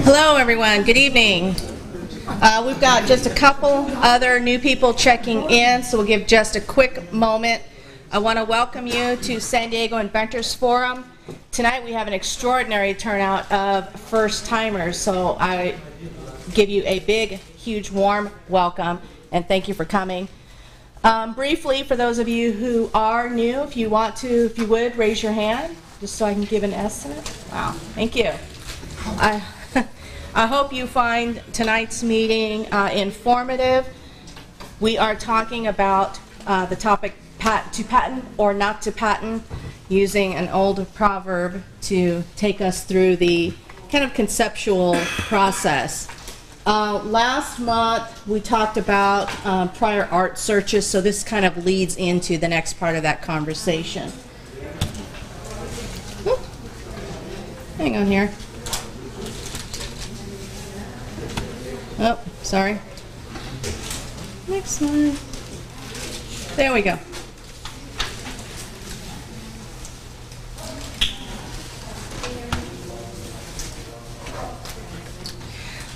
Hello, everyone. Good evening. We've got just a couple other new people checking in, so we'll give just a quick moment. I want to welcome you to San Diego Inventors Forum. Tonight we have an extraordinary turnout of first-timers, so I give you a big, huge, warm welcome, and thank you for coming. Briefly, for those of you who are new, if you want to, if you would, raise your hand, just so I can give an estimate. Wow, thank you. I hope you find tonight's meeting informative. We are talking about the topic to patent or not to patent, using an old proverb to take us through the kind of conceptual process. Last month we talked about prior art searches, so this kind of leads into the next part of that conversation. Hang on here. Oh, sorry. Next one. There we go.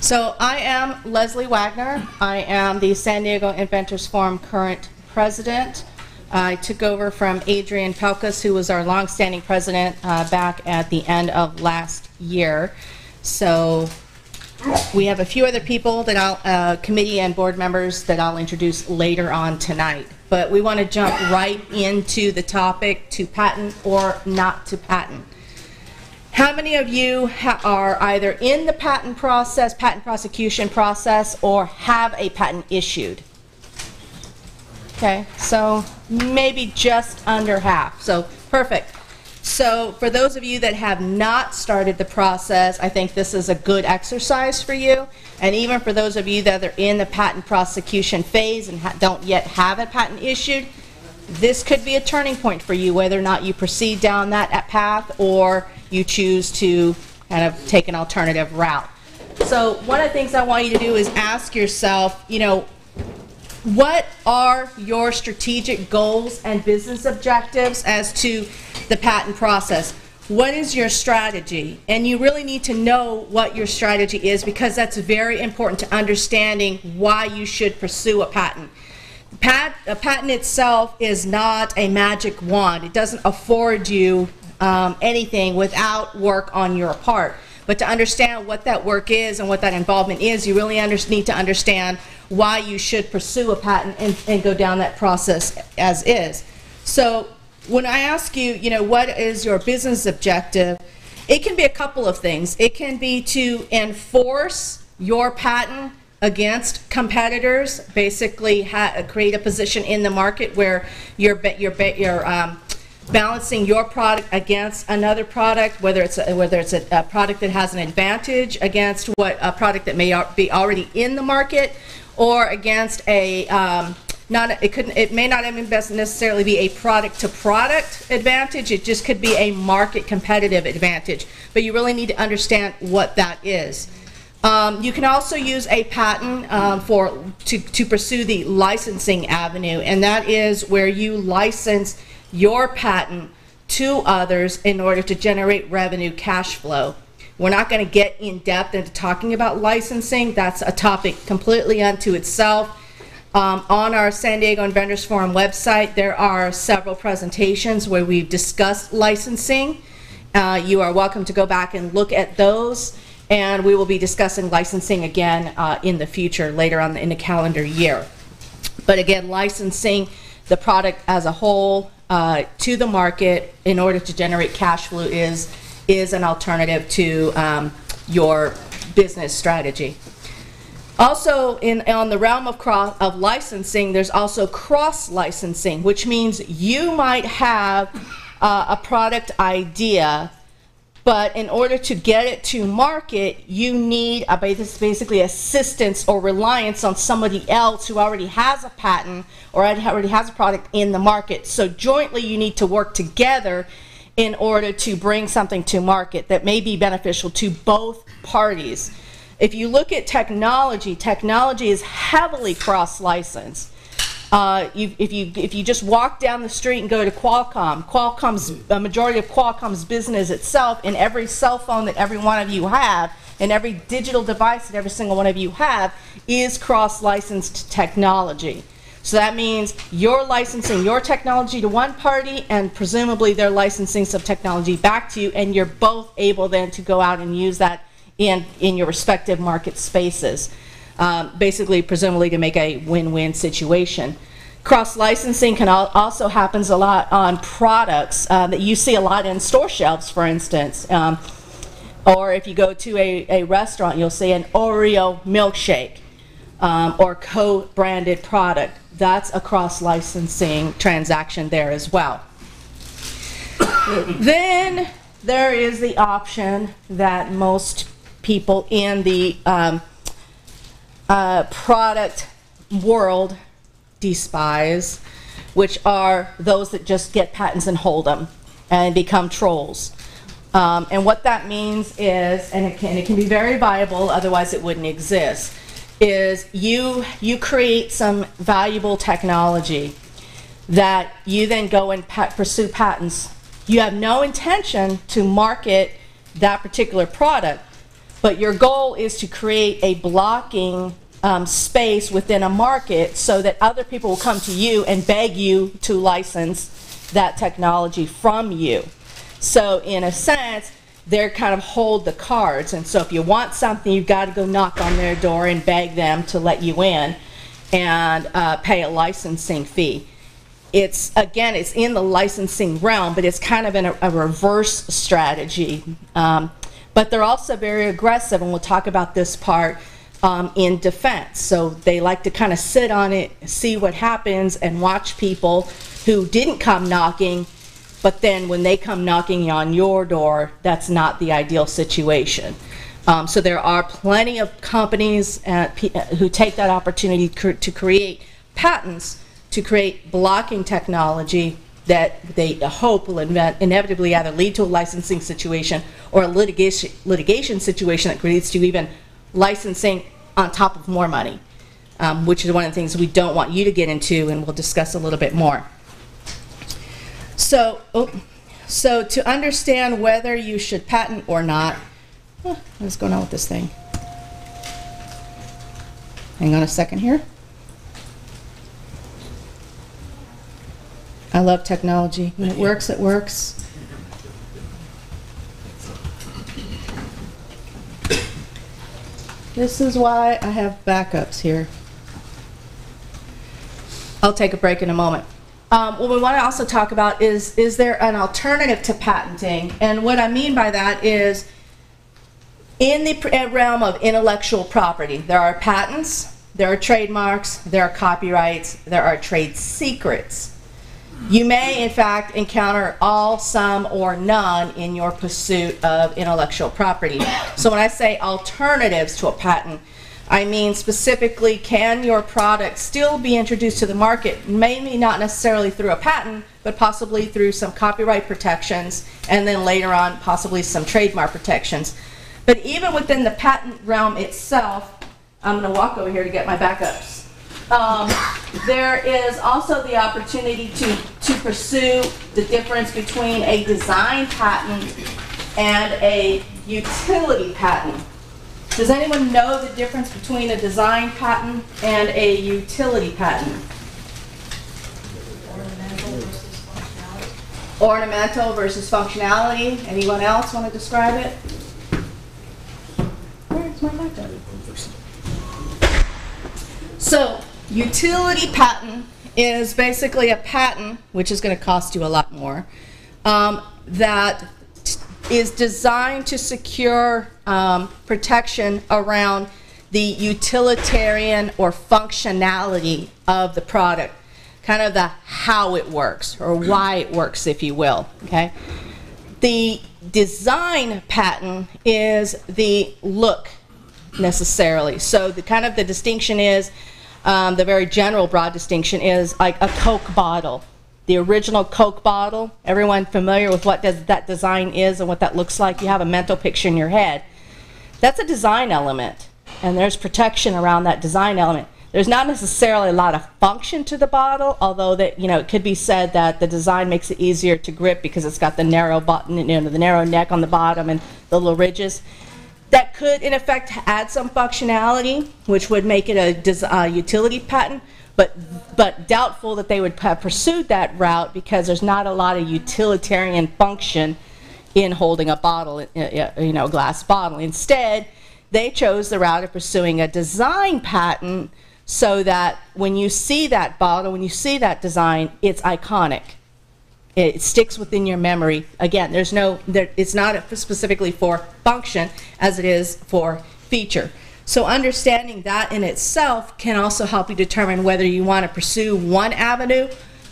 So I am Leslie Wagner. I am the San Diego Inventors Forum current president. I took over from Adrian Pelkas, who was our longstanding president back at the end of last year. So we have a few other people that I'll, committee and board members that I'll introduce later on tonight. But we want to jump right into the topic, to patent or not to patent. How many of you are either in the patent process, patent prosecution process, or have a patent issued? Okay, so maybe just under half. So perfect. So for those of you that have not started the process, I think this is a good exercise for you. And even for those of you that are in the patent prosecution phase and don't yet have a patent issued, this could be a turning point for you, whether or not you proceed down that path or you choose to kind of take an alternative route. So one of the things I want you to do is ask yourself, you know, what are your strategic goals and business objectives as to the patent process? What is your strategy? And you really need to know what your strategy is, because that's very important to understanding why you should pursue a patent. A patent itself is not a magic wand. It doesn't afford you anything without work on your part. But to understand what that work is and what that involvement is, you really need to understand why you should pursue a patent and go down that process as is. So when I ask you, you know, what is your business objective, it can be a couple of things. It can be to enforce your patent against competitors, basically create a position in the market where you're balancing your product against another product, whether it's a product that has an advantage against a product that may be already in the market, or against a it may not even necessarily be a product-to-product advantage. It just could be a market competitive advantage. But you really need to understand what that is. You can also use a patent to pursue the licensing avenue, and that is where you license your patent to others in order to generate revenue cash flow. We're not going to get in depth into talking about licensing. That's a topic completely unto itself. On our San Diego Inventors Forum website, there are several presentations where we've discussed licensing. You are welcome to go back and look at those, and we will be discussing licensing again in the future, later on in the calendar year. But again, licensing the product as a whole to the market in order to generate cash flow is an alternative to your business strategy. Also, on the realm of licensing, there's also cross-licensing, which means you might have a product idea, but in order to get it to market, you need basically assistance or reliance on somebody else who already has a patent or already has a product in the market. So jointly, you need to work together in order to bring something to market that may be beneficial to both parties. If you look at technology, technology is heavily cross-licensed. If you just walk down the street and go to a majority of Qualcomm's business itself, in every cell phone that every one of you have, and every digital device that every single one of you have, is cross-licensed technology. So that means you're licensing your technology to one party, and presumably they're licensing some technology back to you, and you're both able then to go out and use that in your respective market spaces. Basically, presumably to make a win-win situation. Cross-licensing can also happens a lot on products that you see a lot in store shelves, for instance. Or if you go to a restaurant, you'll see an Oreo milkshake or co-branded product. That's a cross-licensing transaction there as well. Then there is the option that most people in the product world despise, which are those that just get patents and hold them and become trolls. And what that means is, and it can be very viable, otherwise it wouldn't exist, is you create some valuable technology that you then go and pursue patents. You have no intention to market that particular product, but your goal is to create a blocking space within a market so that other people will come to you and beg you to license that technology from you. So in a sense, they kind of hold the cards, and so if you want something, you've got to go knock on their door and beg them to let you in and pay a licensing fee. It's, again, it's in the licensing realm, but it's kind of in a reverse strategy. But they're also very aggressive, and we'll talk about this part in defense. So they like to kind of sit on it, see what happens, and watch people who didn't come knocking, but then when they come knocking on your door, that's not the ideal situation. So there are plenty of companies who take that opportunity to create patents, to create blocking technology that they hope will inevitably either lead to a licensing situation or a litigation situation that leads to even licensing on top of more money, which is one of the things we don't want you to get into, and we'll discuss a little bit more. So to understand whether you should patent or not, what's going on with this thing? Hang on a second here. I love technology. When it works, it works. This is why I have backups here. I'll take a break in a moment. What we want to also talk about is there an alternative to patenting? And what I mean by that is, in the realm of intellectual property, there are patents, there are trademarks, there are copyrights, there are trade secrets. You may, in fact, encounter all, some, or none in your pursuit of intellectual property. So when I say alternatives to a patent, I mean specifically, can your product still be introduced to the market, maybe not necessarily through a patent, but possibly through some copyright protections, and then later on possibly some trademark protections. But even within the patent realm itself, I'm going to walk over here to get my backups. There is also the opportunity to pursue the difference between a design patent and a utility patent. Does anyone know the difference between a design patent and a utility patent? Ornamental versus functionality. Anyone else want to describe it? Where's my backup? So, utility patent is basically a patent, which is going to cost you a lot more, that is designed to secure protection around the utilitarian or functionality of the product, kind of the how it works or why it works, if you will. Okay. The design patent is the look necessarily. So the kind of the distinction is, the very general broad distinction is like a Coke bottle. The original Coke bottle, everyone familiar with what that design is and what that looks like? You have a mental picture in your head. That's a design element, and there's protection around that design element. There's not necessarily a lot of function to the bottle, although that, you know, it could be said that the design makes it easier to grip because it's got the narrow button, you know, the narrow neck on the bottom and the little ridges. That could, in effect, add some functionality, which would make it a utility patent, but doubtful that they would have pursued that route because there's not a lot of utilitarian function in holding a bottle, you know, a glass bottle. Instead, they chose the route of pursuing a design patent so that when you see that bottle, when you see that design, it's iconic. It sticks within your memory. Again, it's not specifically for function as it is for feature. So understanding that in itself can also help you determine whether you want to pursue one avenue,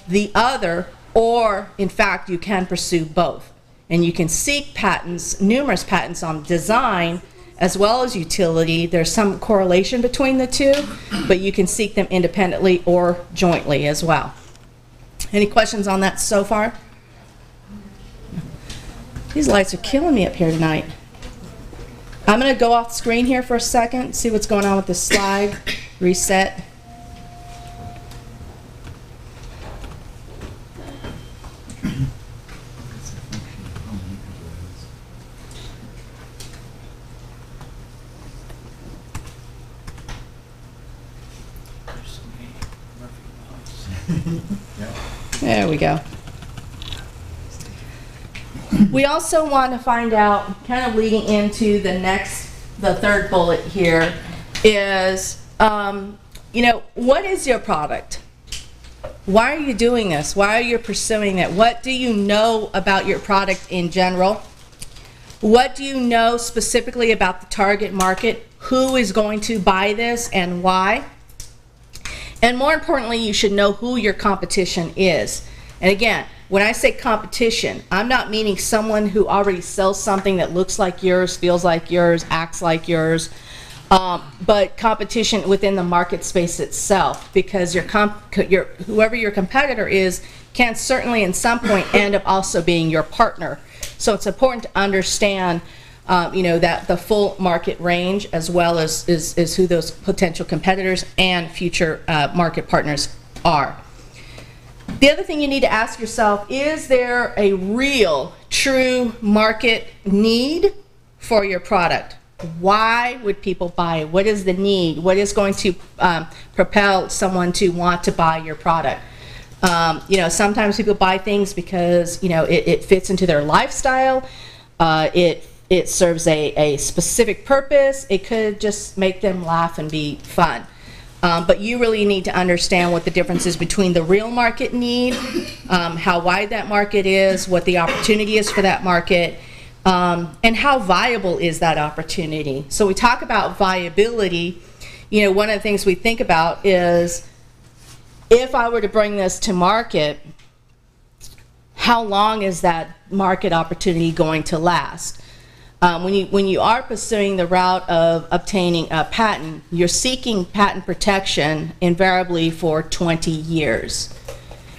the other, or in fact you can pursue both. And you can seek patents, numerous patents on design as well as utility. There's some correlation between the two, but you can seek them independently or jointly as well. Any questions on that so far? These lights are killing me up here tonight. I'm going to go off the screen here for a second, see what's going on with this slide. Reset. There we go. We also want to find out, kind of leading into the third bullet here, is, what is your product? Why are you doing this? Why are you pursuing it? What do you know about your product in general? What do you know specifically about the target market? Who is going to buy this and why? And more importantly, you should know who your competition is. And again, when I say competition, I'm not meaning someone who already sells something that looks like yours, feels like yours, acts like yours, but competition within the market space itself, because whoever your competitor is can certainly at some point end up also being your partner. So it's important to understand that the full market range, as well as who those potential competitors and future market partners are. The other thing you need to ask yourself, is there a real, true market need for your product? Why would people buy it? What is the need? What is going to propel someone to want to buy your product? Sometimes people buy things because it fits into their lifestyle. It serves a specific purpose. It could just make them laugh and be fun. But you really need to understand what the difference is between the real market need, how wide that market is, what the opportunity is for that market, and how viable is that opportunity. So we talk about viability. One of the things we think about is, if I were to bring this to market, how long is that market opportunity going to last? When you are pursuing the route of obtaining a patent, you're seeking patent protection invariably for 20 years.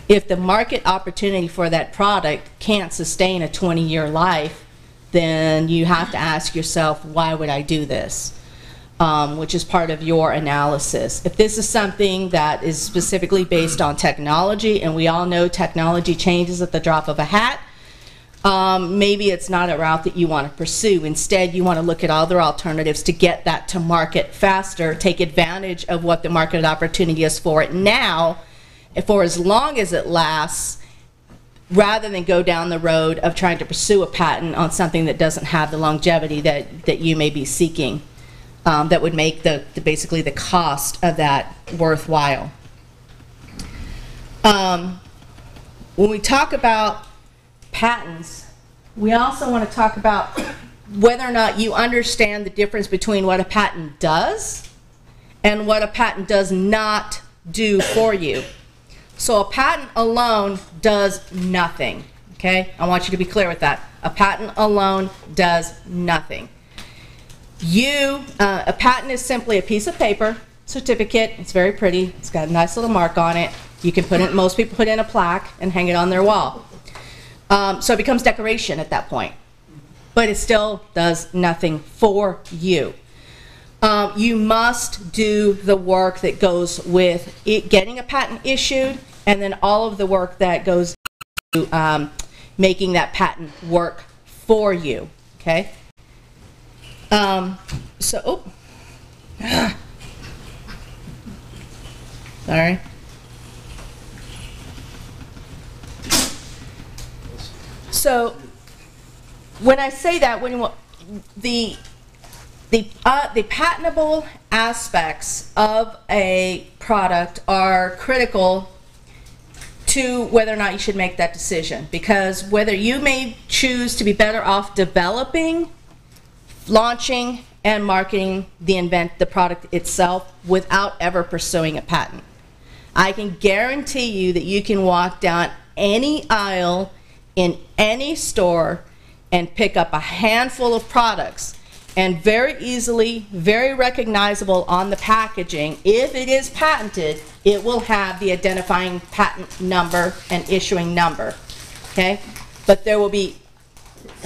If the market opportunity for that product can't sustain a 20-year life, then you have to ask yourself, why would I do this? Which is part of your analysis. If this is something that is specifically based on technology, and we all know technology changes at the drop of a hat, maybe it's not a route that you want to pursue. Instead, you want to look at other alternatives to get that to market faster, take advantage of what the market opportunity is for it now, for as long as it lasts, rather than go down the road of trying to pursue a patent on something that doesn't have the longevity that you may be seeking, that would make basically the cost of that worthwhile. When we talk about patents, we also want to talk about whether or not you understand the difference between what a patent does and what a patent does not do for you. So a patent alone does nothing, okay? I want you to be clear with that. A patent alone does nothing. A patent is simply a piece of paper, certificate. It's very pretty. It's got a nice little mark on it. You can put it, most people put in a plaque and hang it on their wall. So it becomes decoration at that point, but it still does nothing for you. You must do the work that goes with getting a patent issued, and then all of the work that goes to making that patent work for you, okay? Sorry. So when I say that, the patentable aspects of a product are critical to whether or not you should make that decision, because whether you may choose to be better off developing, launching, and marketing the product itself without ever pursuing a patent. I can guarantee you that you can walk down any aisle in any store and pick up a handful of products, and very easily, very recognizable on the packaging, if it is patented, it will have the identifying patent number and issuing number, okay? But there will be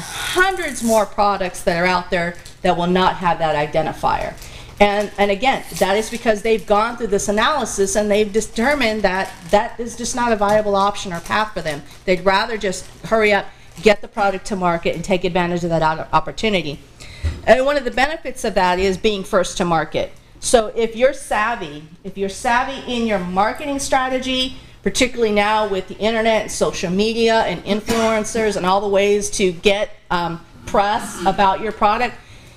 hundreds more products that are out there that will not have that identifier. And again, that is because they've gone through this analysis and they've determined that that is just not a viable option or path for them. They'd rather just hurry up, get the product to market, and take advantage of that opportunity. And one of the benefits of that is being first to market. So if you're savvy in your marketing strategy, particularly now with the internet and social media and influencers and all the ways to get press about your product,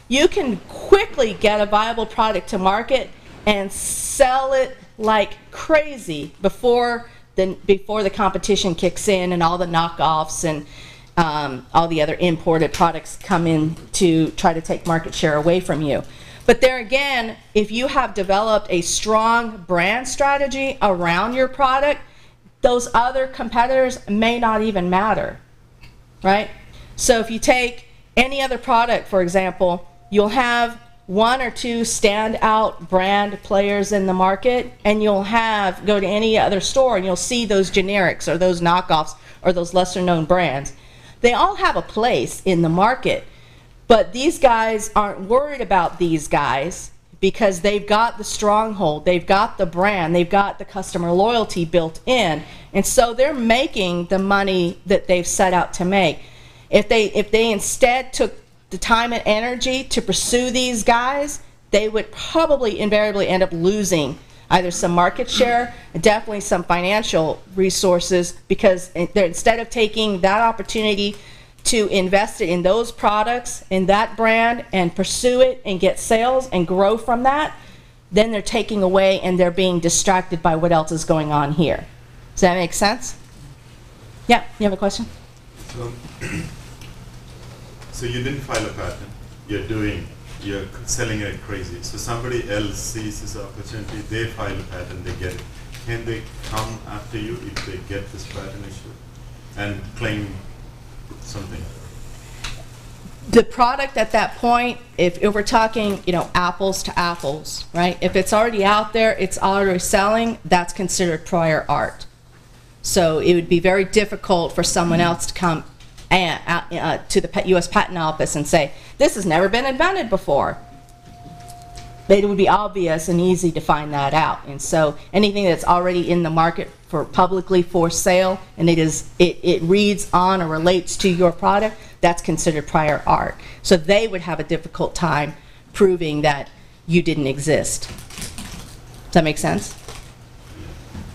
you can quickly get a viable product to market and sell it like crazy before the competition kicks in and all the knockoffs and all the other imported products come in to try to take market share away from you. But there again, if you have developed a strong brand strategy around your product, those other competitors may not even matter, right? So if you take any other product, for example, you'll have one or two standout brand players in the market, and you'll go to any other store and you'll see those generics or those knockoffs or those lesser known brands. They all have a place in the market, but these guys aren't worried about these guys because they've got the stronghold, they've got the brand, they've got the customer loyalty built in, and so they're making the money that they've set out to make. If they instead took the time and energy to pursue these guys, they would probably invariably end up losing either some market share, definitely some financial resources, because instead of taking that opportunity to invest it in those products, in that brand, and pursue it and get sales and grow from that, then they're taking away and they're being distracted by what else is going on here. Does that make sense? Yeah, you have a question? So you didn't file a patent, you're selling it crazy. So somebody else sees this opportunity, they file a patent, they get it. Can they come after you if they get this patent issue and claim something? The product at that point, if we're talking, apples to apples, right? If it's already out there, it's already selling, that's considered prior art. So it would be very difficult for someone else to come to the U.S. Patent Office and say, this has never been invented before. It would be obvious and easy to find that out. And so anything that's already in the market publicly for sale, and it reads on or relates to your product, that's considered prior art. So they would have a difficult time proving that you didn't exist. Does that make sense?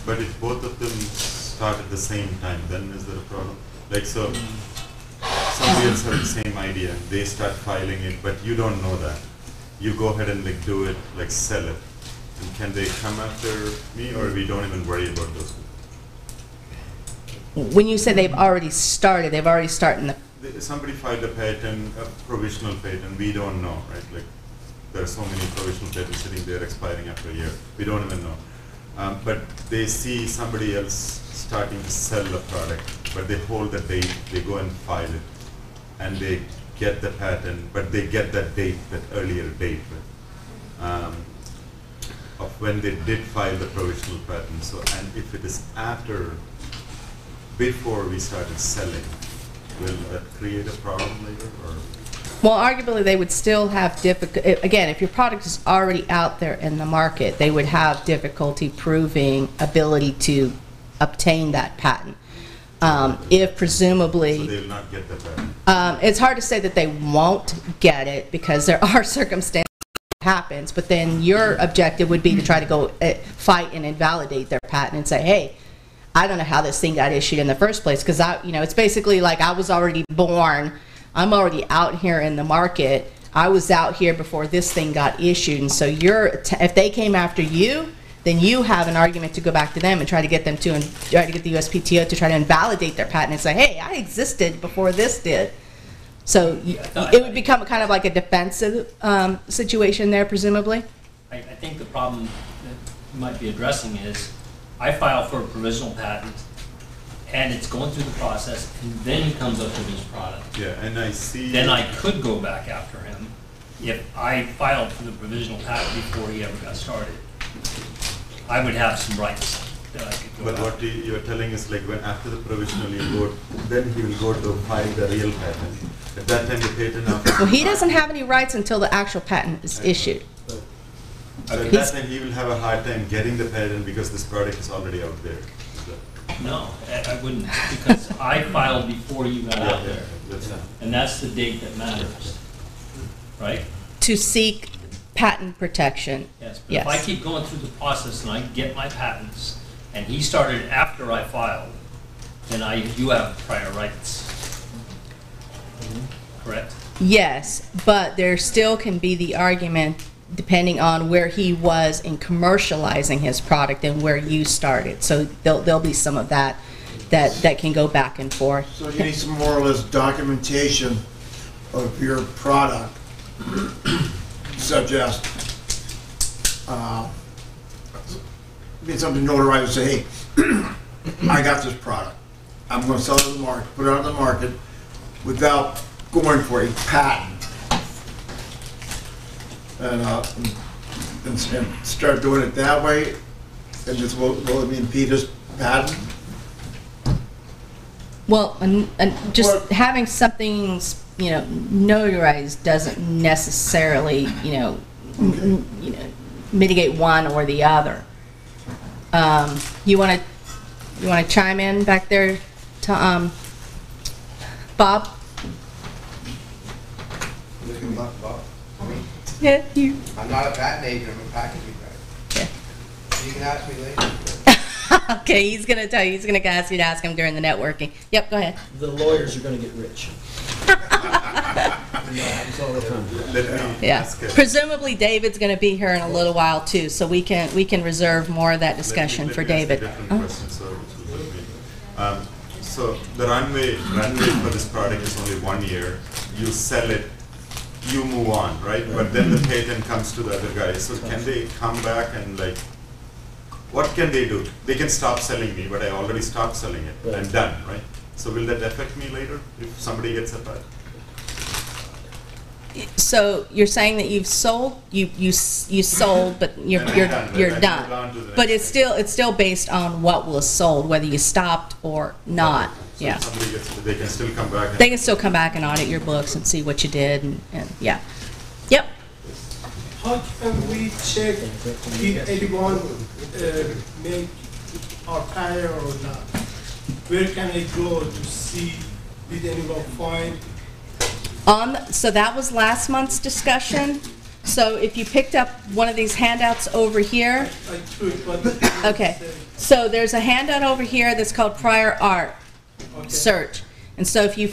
But if both of them start at the same time, then is there a problem? Like, so somebody else has the same idea, they start filing it, but you don't know that. You go ahead and do it, sell it. And can they come after me, or we don't even worry about those? When you say they've already started in the... Somebody filed a patent, a provisional patent, we don't know, right? There are so many provisional patents sitting there expiring after a year. We don't even know. But they see somebody else starting to sell the product, but they hold the date, they go and file it, and they get the patent, but they get that date, that earlier date, of when they did file the provisional patent. So, and if it is before we started selling, will that create a problem later, or? Well, arguably they would still have difficulty. Again, if your product is already out there in the market, they would have difficulty proving ability to obtain that patent. If presumably... So they will not get the patent? It's hard to say that they won't get it because there are circumstances that happens, but then your objective would be to try to go fight and invalidate their patent and say, hey, I don't know how this thing got issued in the first place, because it's basically like I was already born, I'm already out here in the market, I was out here before this thing got issued, and so if they came after you, then you have an argument to go back to them and try to get them to, and try to get the USPTO to try to invalidate their patent and say, hey, I existed before this did. So it would become kind of like a defensive situation there, presumably? I think the problem that you might be addressing is, I file for a provisional patent, and it's going through the process, and then he comes up with his product. Yeah, and I see... Then I could go back after him if I filed for the provisional patent before he ever got started. I would have some rights that I could go But what after. you're telling is like when after the provisional you go, then he will go to find the real patent. At that time the patent office. Well, he doesn't have any rights until the actual patent is issued. So at that time he will have a hard time getting the patent because this product is already out there. No, I wouldn't, because I filed before you got out there. That's And that's the date that matters, right? To seek patent protection. Yes, but if I Yes. keep going through the process and I get my patents, and he started after I filed, then you have prior rights. Correct? Yes, but there still can be the argument, depending on where he was in commercializing his product and where you started. So there'll be some of that can go back and forth. So you need some more or less documentation of your product, such as, need something notarized to say, hey, I got this product. I'm gonna sell it on the market, put it on the market without going for a patent. And start doing it that way, and just will it impede his patent? Well, and just Well- having something, notarized doesn't necessarily, mitigate one or the other. You want to chime in back there, to Bob? Looking Bob. Yeah, you. I'm not a patent agent, I'm a packaging guy. Yeah. You can ask me later. Okay, he's gonna tell you. He's gonna ask you to ask him during the networking. Yep, go ahead. The lawyers are gonna get rich. Happens all the time. Let me Yeah. ask a- Presumably, David's gonna be here in a little while too, so we can reserve more of that discussion let for me ask a David. different question, so which will help me. So the runway for this product is only 1 year. You sell it, you move on, right? But then the patent comes to the other guy. So can they come back and like, what can they do? They can stop selling me, but I already stopped selling it. Right. I'm done, right? So will that affect me later if somebody gets a patent? So you're saying that you've sold, you sold, but you're And I'm done, you're right? I done. move on to the But next it's still based on what was sold, whether you stopped or not. So Yeah. if somebody gets, they can still come back. And They can still come back and audit your books and see what you did and yeah. Yep. How can we check if anyone make our tire or not? Where can I go to see, did anyone find? So that was last month's discussion. So if you picked up one of these handouts over here, I took, but it didn't okay. say. So there's a handout over here that's called prior art Okay. search. And so if you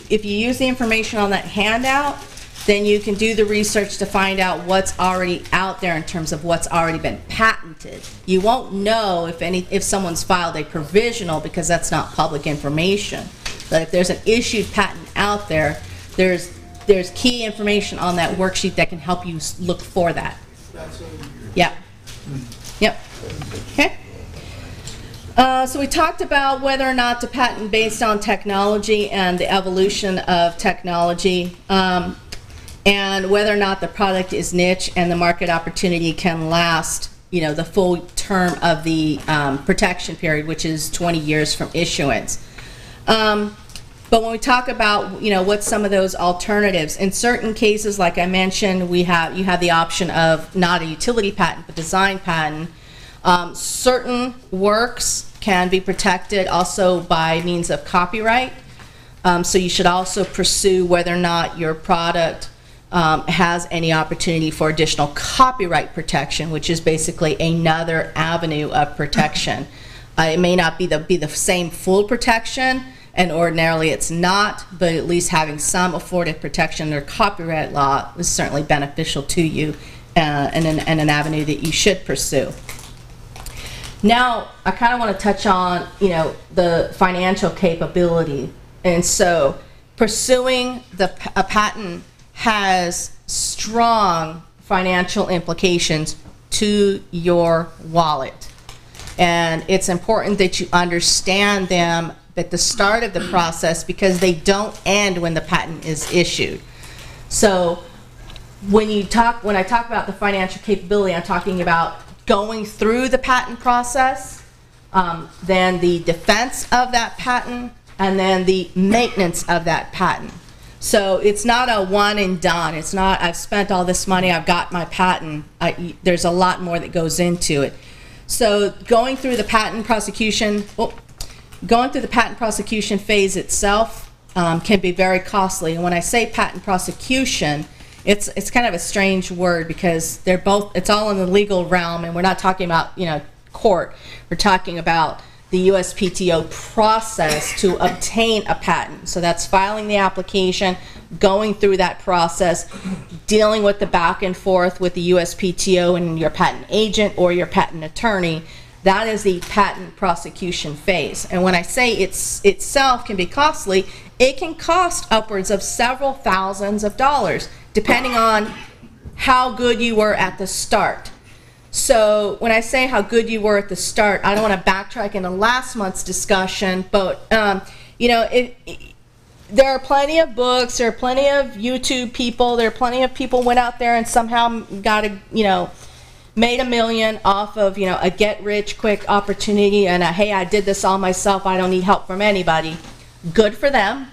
use the information on that handout, then you can do the research to find out what's already out there in terms of what's already been patented. You won't know if someone's filed a provisional because that's not public information. But if there's an issued patent out there, there's key information on that worksheet that can help you look for that. That's all. Yep. Yep. Okay. So we talked about whether or not to patent based on technology and the evolution of technology, and whether or not the product is niche and the market opportunity can last, the full term of the protection period, which is 20 years from issuance. But when we talk about, what's some of those alternatives, in certain cases, like I mentioned, you have the option of not a utility patent, but design patent. Certain works can be protected also by means of copyright. So you should also pursue whether or not your product has any opportunity for additional copyright protection, which is basically another avenue of protection. It may not be the same full protection, and ordinarily it's not, but at least having some afforded protection under copyright law is certainly beneficial to you and an avenue that you should pursue. Now, I kind of want to touch on, the financial capability. And so pursuing a patent has strong financial implications to your wallet. And it's important that you understand them at the start of the process because they don't end when the patent is issued. So when I talk about the financial capability, I'm talking about going through the patent process, then the defense of that patent, and then the maintenance of that patent. So it's not a one and done. It's not, I've spent all this money, I've got my patent. There's a lot more that goes into it. So going through the patent prosecution, phase itself can be very costly. And when I say patent prosecution, it's kind of a strange word because they're both, it's all in the legal realm, and we're not talking about, you know, court. We're talking about the USPTO process to obtain a patent. So that's filing the application, going through that process, dealing with the back and forth with the USPTO and your patent agent or your patent attorney. That is the patent prosecution phase. And when I say itself can be costly, it can cost upwards of several thousands of dollars, depending on how good you were at the start. So when I say how good you were at the start, I don't want to backtrack into last month's discussion, but you know, there are plenty of books, there are plenty of YouTube people, there are plenty of people went out there and somehow got a, you know, made $1 million off of, you know, a get-rich-quick opportunity and a, hey, I did this all myself, I don't need help from anybody. Good for them,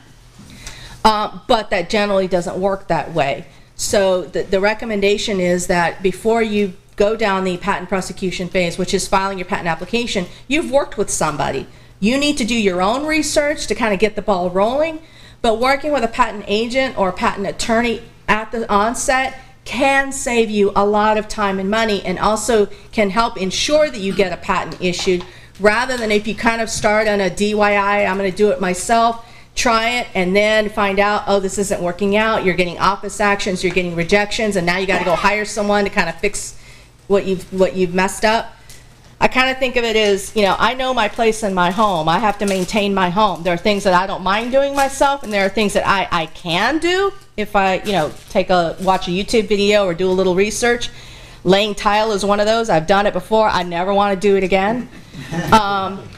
but that generally doesn't work that way. So the recommendation is that before you go down the patent prosecution phase, which is filing your patent application, you've worked with somebody. You need to do your own research to kind of get the ball rolling, but working with a patent agent or a patent attorney at the onset can save you a lot of time and money, and also can help ensure that you get a patent issued, rather than if you kind of start on a DIY, I'm going to do it myself, try it, and then find out, oh, this isn't working out, you're getting office actions, you're getting rejections, and now you got to go hire someone to kind of fix what you've messed up. I kind of think of it as, you know, I know my place in my home. I have to maintain my home. There are things that I don't mind doing myself, and there are things that I can do if I, you know, watch a YouTube video or do a little research. Laying tile is one of those. I've done it before. I never want to do it again.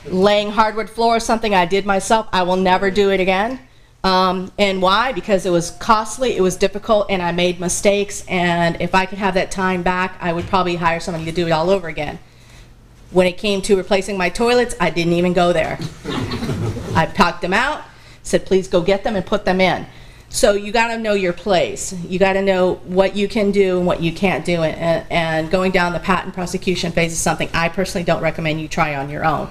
Laying hardwood floor is something I did myself. I will never do it again. And why? Because it was costly, it was difficult, and I made mistakes, and if I could have that time back, I would probably hire somebody to do it all over again. When it came to replacing my toilets, I didn't even go there. I packed them out, said please go get them and put them in. So you got to know your place. You got to know what you can do and what you can't do, and going down the patent prosecution phase is something I personally don't recommend you try on your own.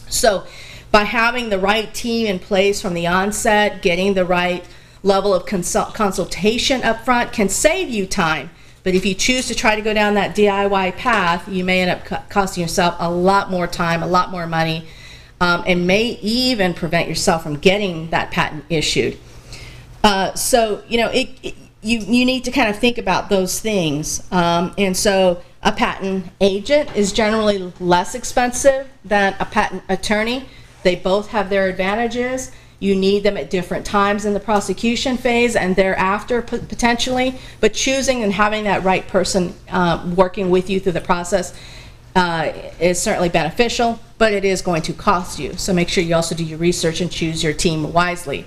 So by having the right team in place from the onset, getting the right level of consultation up front can save you time. But if you choose to try to go down that DIY path, you may end up costing yourself a lot more time, a lot more money, and may even prevent yourself from getting that patent issued. So, you know, you need to kind of think about those things. And so a patent agent is generally less expensive than a patent attorney. They both have their advantages. You need them at different times in the prosecution phase and thereafter potentially, but choosing and having that right person working with you through the process is certainly beneficial, but it is going to cost you. So make sure you also do your research and choose your team wisely.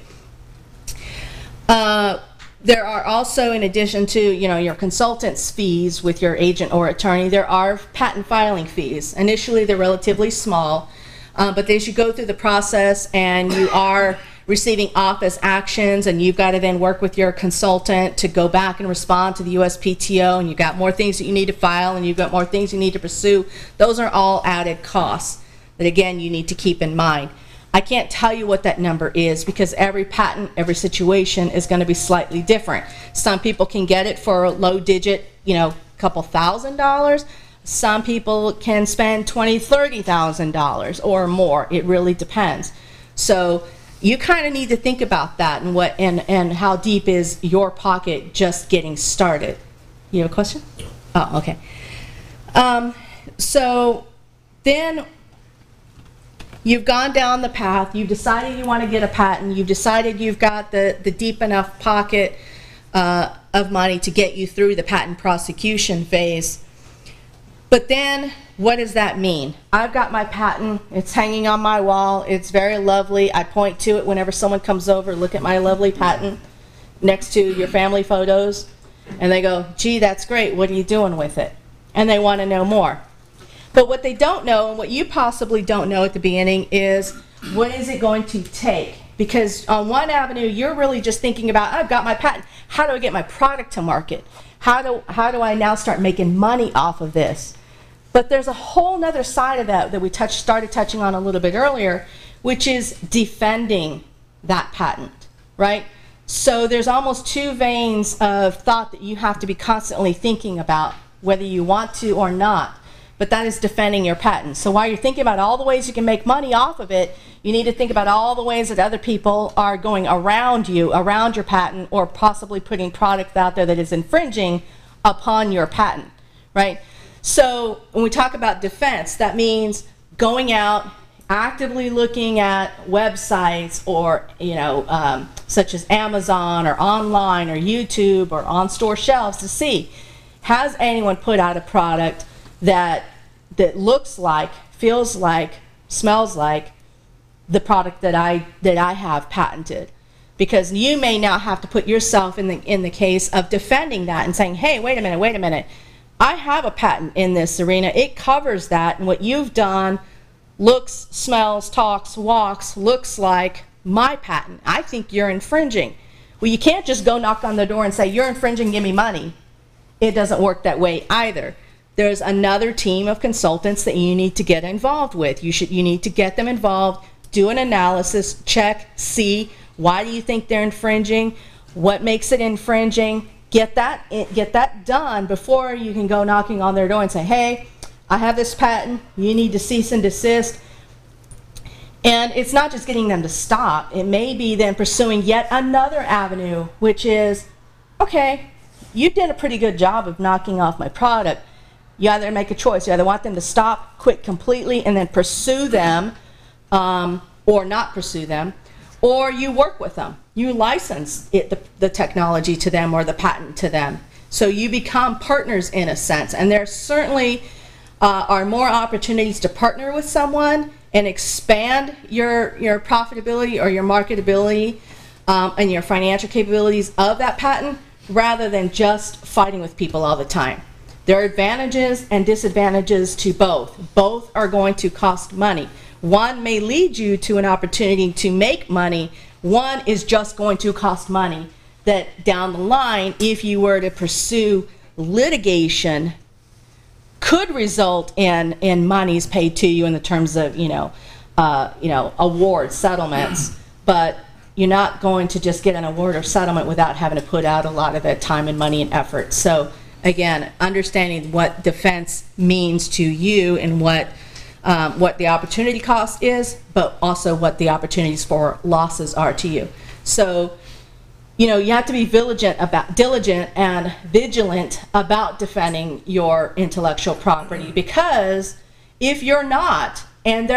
There are also, in addition to, you know, your consultant's fees with your agent or attorney, there are patent filing fees. Initially, they're relatively small. But as you go through the process and you are receiving office actions and you've got to then work with your consultant to go back and respond to the USPTO, and you've got more things that you need to file and you've got more things you need to pursue, those are all added costs that, again, you need to keep in mind. I can't tell you what that number is because every patent, every situation is going to be slightly different. Some people can get it for a low digit, you know, couple $1,000s. Some people can spend $20,000, $30,000 or more. It really depends. So you kind of need to think about that and what and how deep is your pocket just getting started. You have a question? Oh, okay. So then you've gone down the path. You've decided you want to get a patent. You've decided you've got the deep enough pocket of money to get you through the patent prosecution phase. But then, what does that mean? I've got my patent, it's hanging on my wall, it's very lovely. I point to it whenever someone comes over, look at my lovely patent next to your family photos, and they go, gee, that's great, what are you doing with it? And they want to know more. But what they don't know, and what you possibly don't know at the beginning, is what is it going to take? Because on one avenue, you're really just thinking about, I've got my patent. How do I get my product to market? How do I now start making money off of this? But there's a whole nother side of that we started touching on a little bit earlier, which is defending that patent, right? So there's almost two veins of thought that you have to be constantly thinking about, whether you want to or not. But that is defending your patent. So while you're thinking about all the ways you can make money off of it, you need to think about all the ways that other people are going around you, around your patent, or possibly putting product out there that is infringing upon your patent, right? So when we talk about defense, that means going out, actively looking at websites or, such as Amazon or online or YouTube or on store shelves to see, has anyone put out a product that looks like, feels like, smells like the product that I have patented? Because you may now have to put yourself in the case of defending that and saying, hey, wait a minute. I have a patent in this arena. It covers that, and what you've done looks, smells, talks, walks, looks like my patent. I think you're infringing. Well, you can't just go knock on the door and say, you're infringing, give me money. It doesn't work that way either. There's another team of consultants that you need to get involved with. You need to get them involved, do an analysis, check, see, why do you think they're infringing, what makes it infringing. Get that done before you can go knocking on their door and say, hey, I have this patent, you need to cease and desist. And it's not just getting them to stop. It may be then pursuing yet another avenue, which is, okay, you did a pretty good job of knocking off my product. You either make a choice. You either want them to stop, quit completely, and then pursue them, or not pursue them, or you work with them. You license the technology to them or the patent to them. So you become partners in a sense. And there certainly are more opportunities to partner with someone and expand your profitability or your marketability and your financial capabilities of that patent, rather than just fighting with people all the time. There are advantages and disadvantages to both. Both are going to cost money. One may lead you to an opportunity to make money. One is just going to cost money that down the line, if you were to pursue litigation, could result in monies paid to you in the terms of, award settlements. But you're not going to just get an award or settlement without having to put out a lot of the time and money and effort. So again, understanding what defense means to you and what the opportunity cost is, but also what the opportunities for losses are to you. So, you have to be diligent and vigilant about defending your intellectual property, because if you're not, and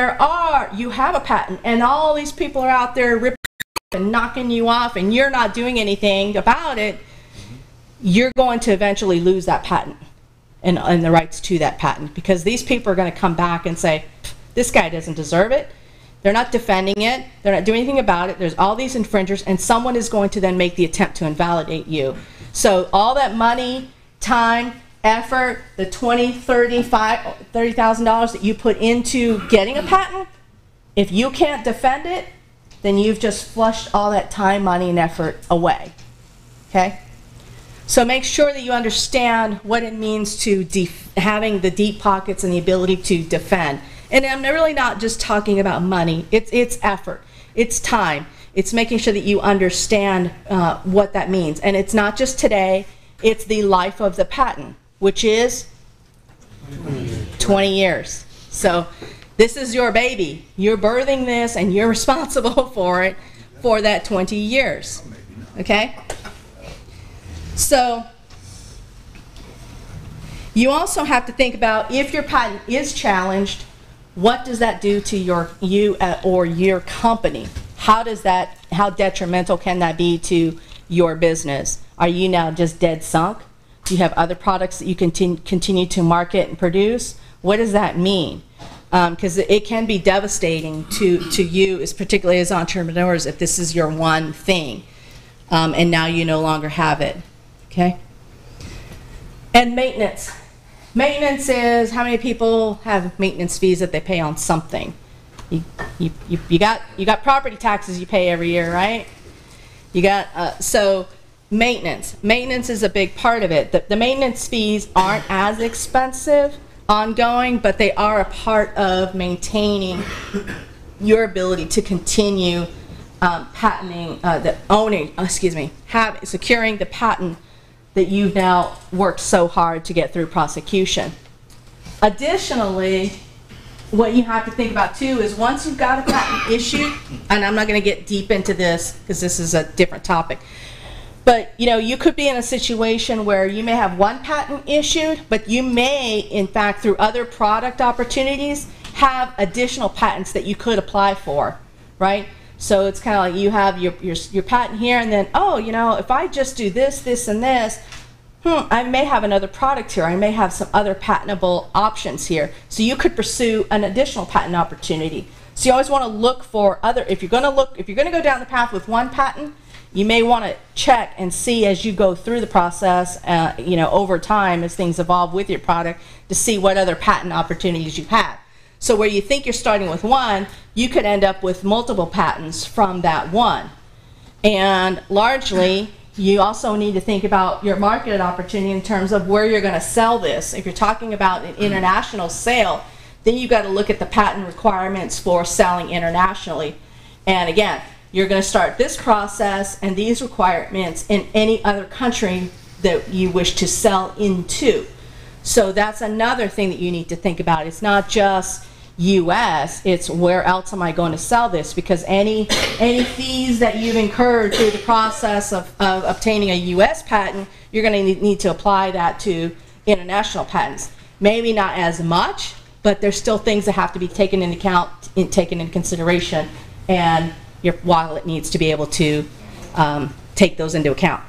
you have a patent, and all these people are out there ripping and knocking you off, and you're not doing anything about it, you're going to eventually lose that patent and the rights to that patent, because these people are going to come back and say, this guy doesn't deserve it. They're not defending it. They're not doing anything about it. There's all these infringers, and someone is going to then make the attempt to invalidate you. So all that money, time, effort, the $20,000, $30,000 that you put into getting a patent, if you can't defend it, then you've just flushed all that time, money, and effort away. Okay? So make sure that you understand what it means to having the deep pockets and the ability to defend. And I'm really not just talking about money. It's effort. It's time. It's making sure that you understand what that means. And it's not just today. It's the life of the patent, which is 20 years. So this is your baby. You're birthing this, and you're responsible for it for that 20 years. Okay? So you also have to think about, if your patent is challenged, what does that do to you or your company? How detrimental can that be to your business? Are you now just dead sunk? Do you have other products that you continue to market and produce? What does that mean? Because it can be devastating to you, particularly as entrepreneurs, if this is your one thing, and now you no longer have it. Okay? And maintenance. Maintenance is how many people have maintenance fees that they pay on something. You got property taxes you pay every year, right? You got, so maintenance. Maintenance is a big part of it. The maintenance fees aren't as expensive ongoing, but they are a part of maintaining your ability to continue patenting, securing the patent that you've now worked so hard to get through prosecution. Additionally, what you have to think about too is once you've got a patent issued, and I'm not going to get deep into this because this is a different topic, but you could be in a situation where you may have one patent issued, but you may, in fact, through other product opportunities, have additional patents that you could apply for, right? So it's kind of like you have your patent here, and then, oh, if I just do this, this, and this, I may have another product here. I may have some other patentable options here. So you could pursue an additional patent opportunity. So you always want to look for other, if you're going to go down the path with one patent, you may want to check and see as you go through the process, over time as things evolve with your product, to see what other patent opportunities you have. So where you think you're starting with one, you could end up with multiple patents from that one. And largely, you also need to think about your market opportunity in terms of where you're going to sell this. If you're talking about an international sale, then you've got to look at the patent requirements for selling internationally. And again, you're going to start this process and these requirements in any other country that you wish to sell into. So that's another thing that you need to think about. It's not just U.S., it's where else am I going to sell this? Because any fees that you've incurred through the process of obtaining a U.S. patent, you're going to need to apply that to international patents. Maybe not as much, but there's still things that have to be taken into account, taken into consideration, and your wallet needs to be able to take those into account.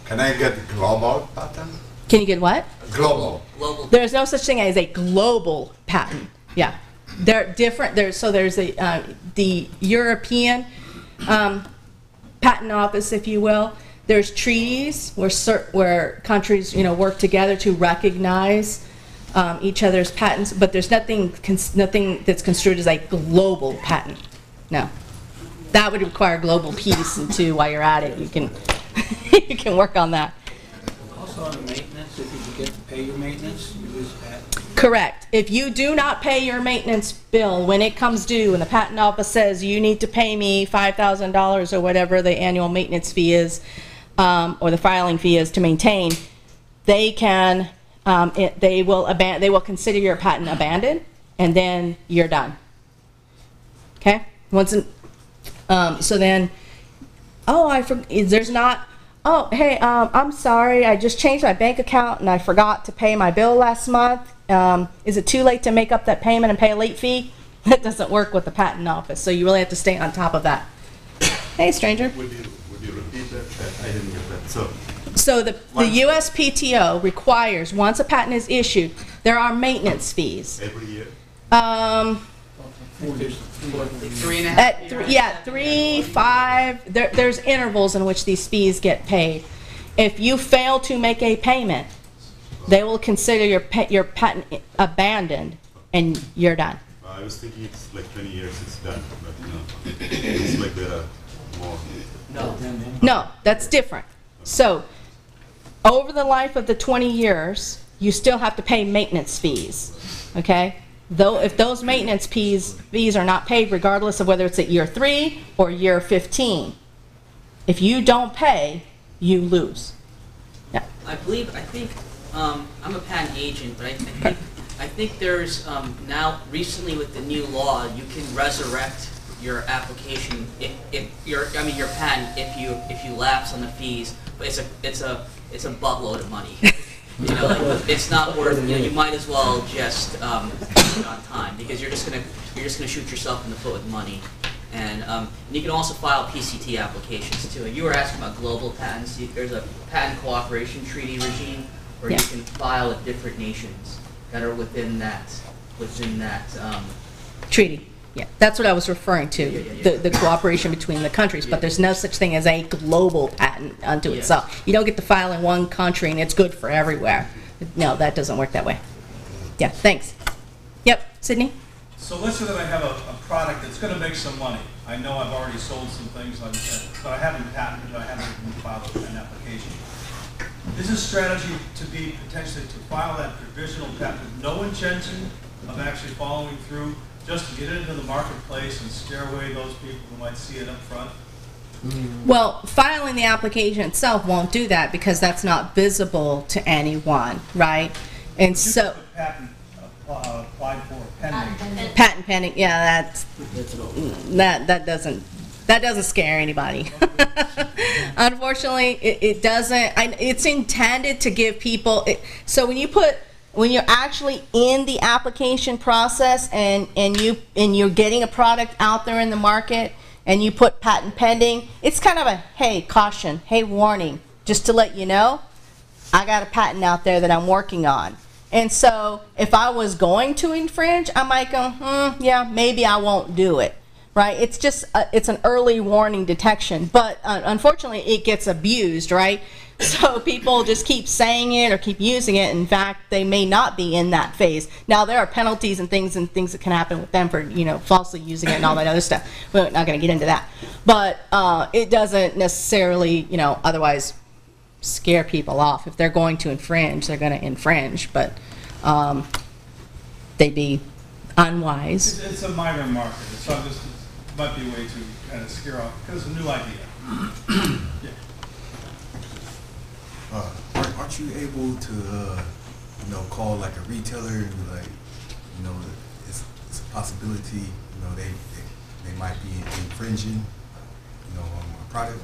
Can I get the global patent? Can you get what? Global. There's no such thing as a global patent. Yeah, they're different. So there's the European patent office, if you will. There's treaties where countries work together to recognize each other's patents, but there's nothing that's construed as a global patent. No, that would require global peace, and too, while you're at it, you can you can work on that. Also on the maintenance, if you forget to pay your maintenance, you lose a patent. Correct. If you do not pay your maintenance bill when it comes due and the patent office says you need to pay me $5,000 or whatever the annual maintenance fee is, or the filing fee is to maintain, they can they will consider your patent abandoned, and then you're done. Okay. So then, there's not. Oh, hey, I'm sorry, I just changed my bank account and I forgot to pay my bill last month. Is it too late to make up that payment and pay a late fee? That doesn't work with the patent office, so you really have to stay on top of that. Hey, stranger. Would you repeat that? I didn't get that. So the USPTO requires, once a patent is issued, there are maintenance fees. Every year? Yeah, 3, 5. There's intervals in which these fees get paid. If you fail to make a payment, they will consider your patent abandoned, and you're done. I was thinking it's like 20 years it's done, but it's like there are more. No, that's different. So, over the life of the 20 years, you still have to pay maintenance fees, okay? Though if those maintenance fees are not paid, regardless of whether it's at year 3 or year 15, if you don't pay, you lose. Yeah. I think, I'm a patent agent, but I think there's now recently with the new law, you can resurrect your application if your patent if you lapse on the fees, but it's a buttload of money. It's not worth. You might as well just do it on time, because you're just gonna shoot yourself in the foot with money. And you can also file PCT applications too. You were asking about global patents. There's a patent cooperation treaty regime where you can file with different nations that are within that treaty. Yeah, that's what I was referring to, the cooperation between the countries, but there's no such thing as a global patent unto itself. You don't get to file in one country and it's good for everywhere. No, that doesn't work that way. Yeah, thanks. Yep, Sydney? So let's say that I have a product that's going to make some money. I know I've already sold some things, but I haven't patented, I haven't filed an application. Is a strategy to be potentially to file that provisional patent with no intention of actually following through, just to get it into the marketplace and scare away those people who might see it up front? Well, filing the application itself won't do that because that's not visible to anyone, right? And so, Patent applied for pending. patent pending, yeah, that doesn't scare anybody. Unfortunately, it doesn't. It's intended to give people. So when you're actually in the application process and you're getting a product out there in the market and you put patent pending, it's kind of a hey caution, hey warning, just to let you know, I got a patent out there that I'm working on. And so if I was going to infringe, I might go, yeah, maybe I won't do it. Right? It's just, it's an early warning detection, but unfortunately it gets abused, right? So people just keep saying it or keep using it. In fact, they may not be in that phase. Now there are penalties and things that can happen with them for, falsely using it and all that other stuff. We're not going to get into that. But it doesn't necessarily, otherwise scare people off. If they're going to infringe, they're going to infringe, but they'd be unwise. It's a minor market. So this might be a way to kind of scare off because it's a new idea. Yeah. Aren't you able to, call like a retailer and be like, it's a possibility, they might be infringing, on a product?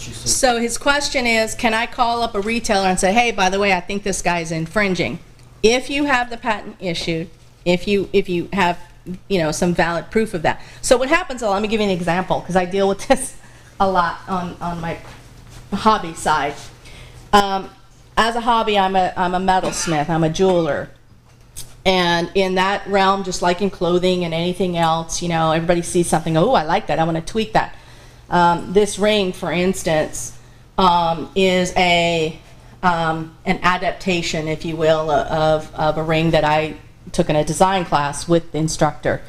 So his question is, can I call up a retailer and say, hey, by the way, I think this guy's infringing? If you have the patent issued, if you have some valid proof of that. So what happens, let me give you an example, because I deal with this a lot on my hobby side. As a hobby, I'm a metalsmith, I'm a jeweler. And in that realm, just like in clothing and anything else, everybody sees something, oh, I like that, I want to tweak that. This ring, for instance, is an adaptation, if you will, of a ring that I took in a design class with the instructor.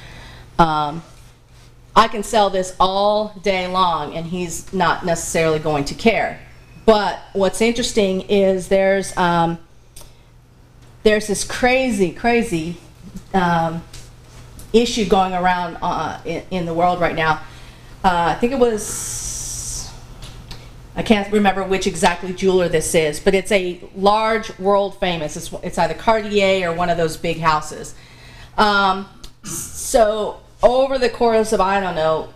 I can sell this all day long and he's not necessarily going to care. But what's interesting is there's this crazy issue going around in the world right now. I think it was, I can't remember which exactly jeweler this is, but it's a large world famous, it's either Cartier or one of those big houses. So over the course of, I don't know,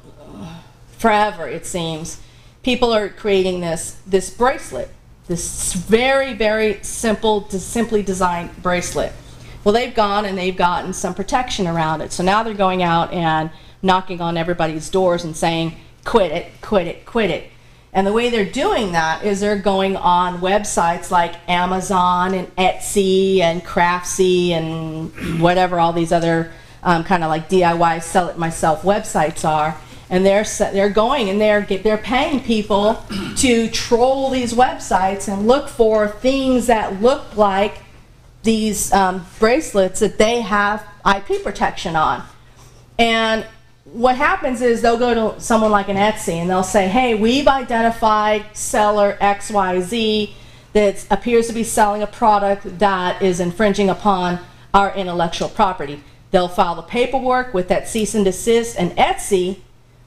forever it seems, people are creating this bracelet, this very simply designed bracelet. Well, they've gone and they've gotten some protection around it. So now they're going out and knocking on everybody's doors and saying, quit it, quit it, quit it. And the way they're doing that is they're going on websites like Amazon and Etsy and Craftsy and whatever all these other kind of like DIY sell it myself websites are. And they're going and they're paying people to troll these websites and look for things that look like these bracelets that they have IP protection on. And what happens is they'll go to someone like an Etsy and they'll say, hey, we've identified seller XYZ that appears to be selling a product that is infringing upon our intellectual property. They'll file the paperwork with that cease and desist, and Etsy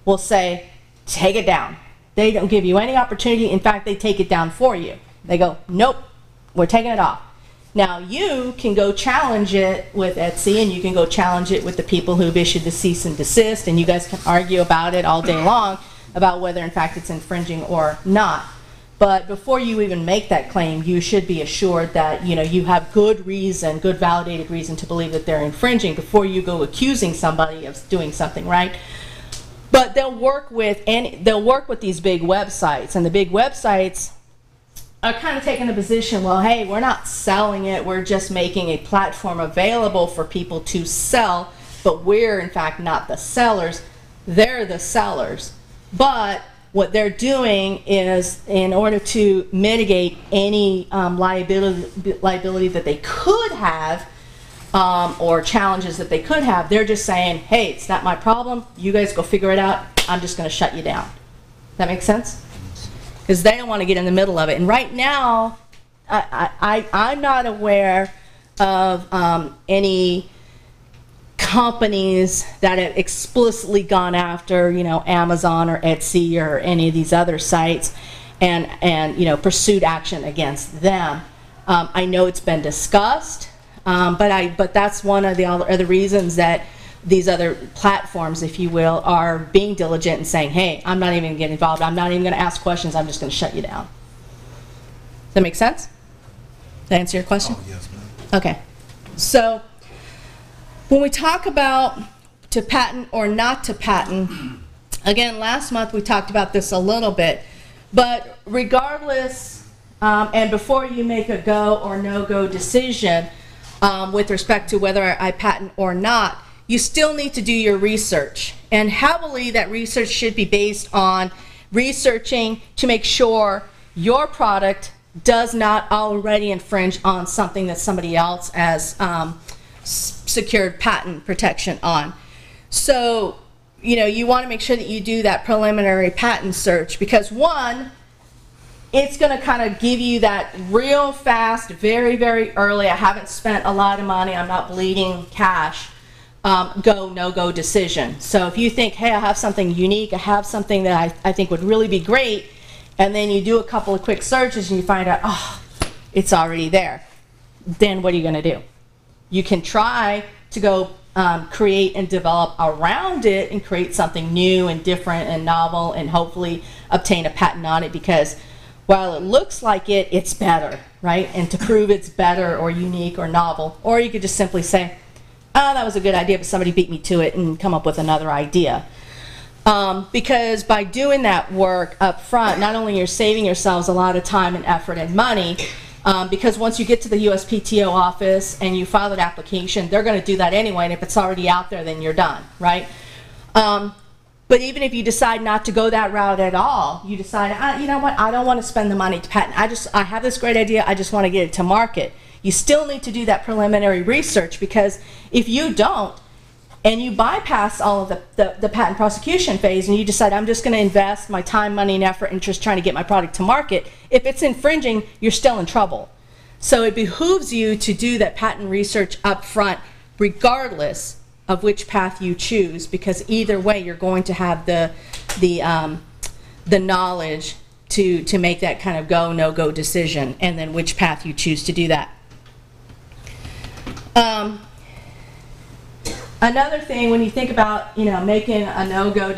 will say, take it down. They don't give you any opportunity. In fact, they take it down for you. They go, nope, we're taking it off. Now you can go challenge it with Etsy, and you can go challenge it with the people who've issued the cease and desist, and you guys can argue about it all day long about whether in fact it's infringing or not. But before you even make that claim, you should be assured that you have good reason, good validated reason to believe that they're infringing before you go accusing somebody of doing something, right? But they'll work with these big websites, and the big websites are kind of taking the position, well, hey, we're not selling it, we're just making a platform available for people to sell, but we're in fact not the sellers, they're the sellers. But what they're doing is, in order to mitigate any liability that they could have, or challenges that they could have, they're just saying, hey, it's not my problem, you guys go figure it out, I'm just going to shut you down. That makes sense? Because they don't want to get in the middle of it. And right now, I'm not aware of any companies that have explicitly gone after, you know, Amazon or Etsy or any of these other sites and you know, pursued action against them. I know it's been discussed, but that's one of the other reasons that these other platforms, if you will, are being diligent and saying, hey, I'm not even going to get involved, I'm not even going to ask questions, I'm just going to shut you down. Does that make sense? Did that answer your question? Oh, yes, ma'am. Okay. So when we talk about to patent or not to patent, again, last month we talked about this a little bit, but regardless, and before you make a go or no-go decision with respect to whether I patent or not, you still need to do your research. And heavily that research should be based on researching to make sure your product does not already infringe on something that somebody else has secured patent protection on. So, you know, you want to make sure that you do that preliminary patent search, because one, it's going to kind of give you that real fast, very, very early, I haven't spent a lot of money, I'm not bleeding cash, go, no-go decision. So if you think, hey, I have something unique, I have something that I think would really be great, and then you do a couple of quick searches and you find out, oh, it's already there, then what are you going to do? You can try to go create and develop around it and create something new and different and novel and hopefully obtain a patent on it, because while it looks like it, it's better, right? And to prove it's better or unique or novel, or you could just simply say, oh, that was a good idea, but somebody beat me to it, and come up with another idea. Because by doing that work up front, not only you're saving yourselves a lot of time and effort and money, because once you get to the USPTO office and you file an application, they're going to do that anyway, and if it's already out there, then you're done, right? But even if you decide not to go that route at all, you decide, you know what, I don't want to spend the money to patent. I have this great idea, I just want to get it to market. You still need to do that preliminary research, because if you don't, and you bypass all of the patent prosecution phase, and you decide, I'm just going to invest my time, money, and effort in just trying to get my product to market, if it's infringing, you're still in trouble. So it behooves you to do that patent research up front, regardless of which path you choose, because either way, you're going to have the knowledge to make that kind of go, no-go decision, and then which path you choose to do that. Another thing, when you think about, you know, making a no-go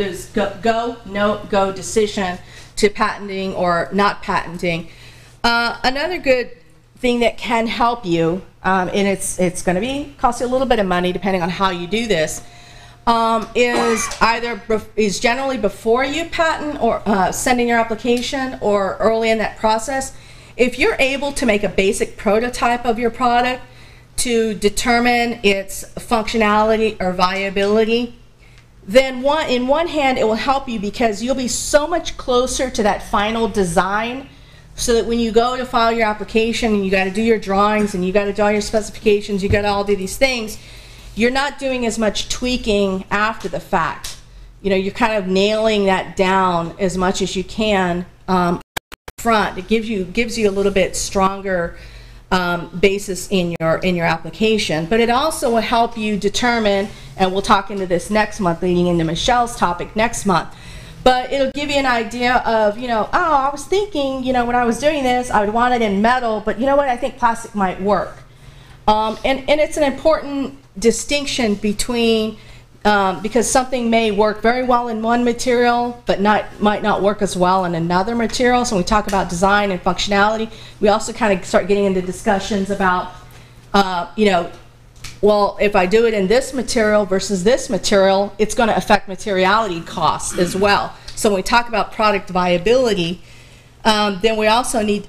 no-go decision to patenting or not patenting, another good thing that can help you, and it's going to cost you a little bit of money depending on how you do this, is generally before you patent or sending your application or early in that process. If you're able to make a basic prototype of your product to determine its functionality or viability, then in one hand it will help you, because you'll be so much closer to that final design, so that when you go to file your application and you got to do your drawings and you got to draw your specifications, you got to all do these things, you're not doing as much tweaking after the fact. You know, you're kind of nailing that down as much as you can front. It gives you a little bit stronger basis in your application, but it also will help you determine, and we'll talk into this next month, leading into Michelle's topic next month, but it'll give you an idea of, you know, oh, I was thinking, you know, when I was doing this, I would want it in metal, but you know what, I think plastic might work. And it's an important distinction between, because something may work very well in one material, but might not work as well in another material. So when we talk about design and functionality, we also kind of start getting into discussions about, you know, well, if I do it in this material versus this material, it's going to affect materiality costs as well. So when we talk about product viability, then we also need,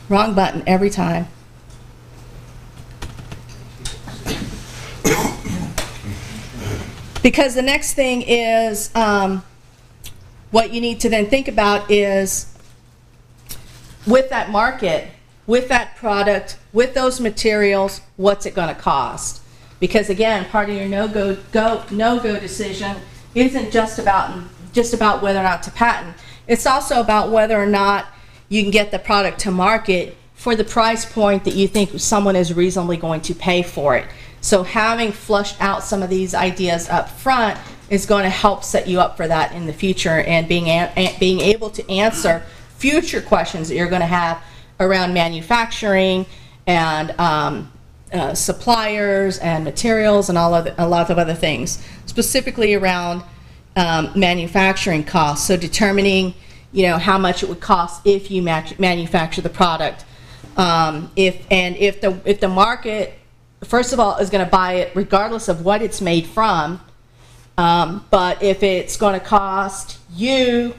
wrong button every time. Because the next thing is, what you need to then think about is, with that market, with that product, with those materials, what's it going to cost? Because again, part of your no-go decision isn't just about whether or not to patent. It's also about whether or not you can get the product to market for the price point that you think someone is reasonably going to pay for it. So having flushed out some of these ideas up front is going to help set you up for that in the future, and being able to answer future questions that you're going to have around manufacturing and suppliers and materials and a lot of other things, specifically around manufacturing costs. So determining, how much it would cost if you manufacture the product. If the market, first of all, is going to buy it regardless of what it's made from, but if it's going to cost you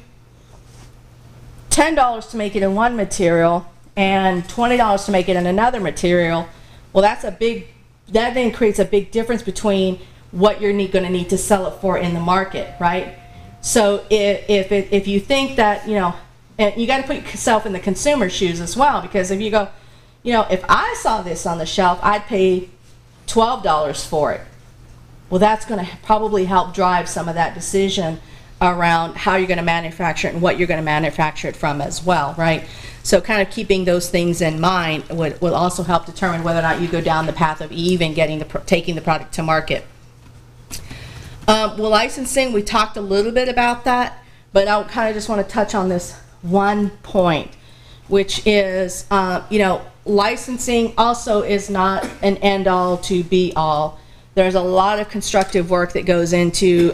$10 to make it in one material and $20 to make it in another material, well, that then creates a big difference between what you're going to need to sell it for in the market, right? So if you think that, and you got to put yourself in the consumer's shoes as well, because if you go, if I saw this on the shelf, I'd pay $12 for it. Well, that's going to probably help drive some of that decision around how you're going to manufacture it and what you're going to manufacture it from as well, right? So kind of keeping those things in mind will also help determine whether or not you go down the path of even taking the product to market. Well, licensing, we talked a little bit about that, but I kind of just want to touch on this one point, which is, licensing also is not an end-all to be-all. There's a lot of constructive work that goes into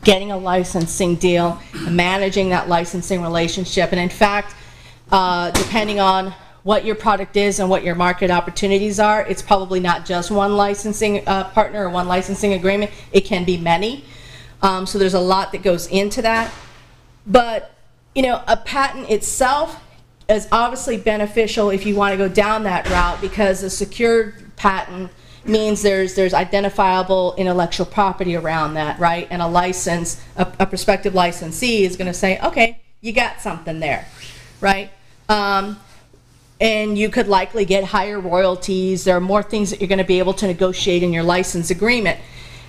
getting a licensing deal, managing that licensing relationship, and in fact, depending on what your product is and what your market opportunities are, it's probably not just one licensing partner or one licensing agreement. It can be many. So there's a lot that goes into that. But, a patent itself is obviously beneficial if you want to go down that route, because a secured patent means there's identifiable intellectual property around that, right? And a license, a prospective licensee is going to say, okay, you got something there, right? And you could likely get higher royalties. There are more things that you're going to be able to negotiate in your license agreement.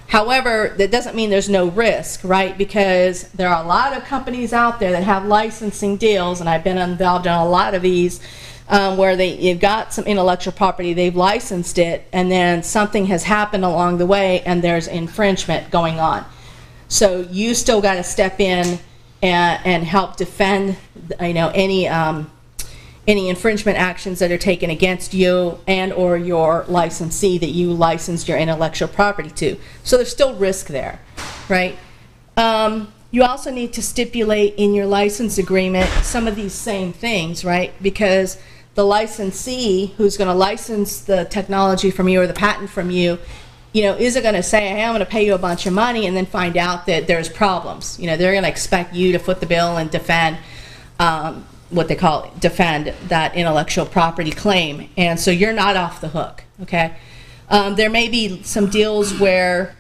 However, that doesn't mean there's no risk, right? Because there are a lot of companies out there that have licensing deals, and I've been involved in a lot of these, where you've got some intellectual property, they've licensed it, and then something has happened along the way and there's infringement going on. So you still got to step in and help defend, any infringement actions that are taken against you and or your licensee that you licensed your intellectual property to. So there's still risk there, right? You also need to stipulate in your license agreement some of these same things, right? Because the licensee who's going to license the technology from you or the patent from you, isn't going to say, hey, I'm going to pay you a bunch of money and then find out that there's problems. They're going to expect you to foot the bill and defend what they call defend that intellectual property claim, and so you're not off the hook, okay? There may be some deals where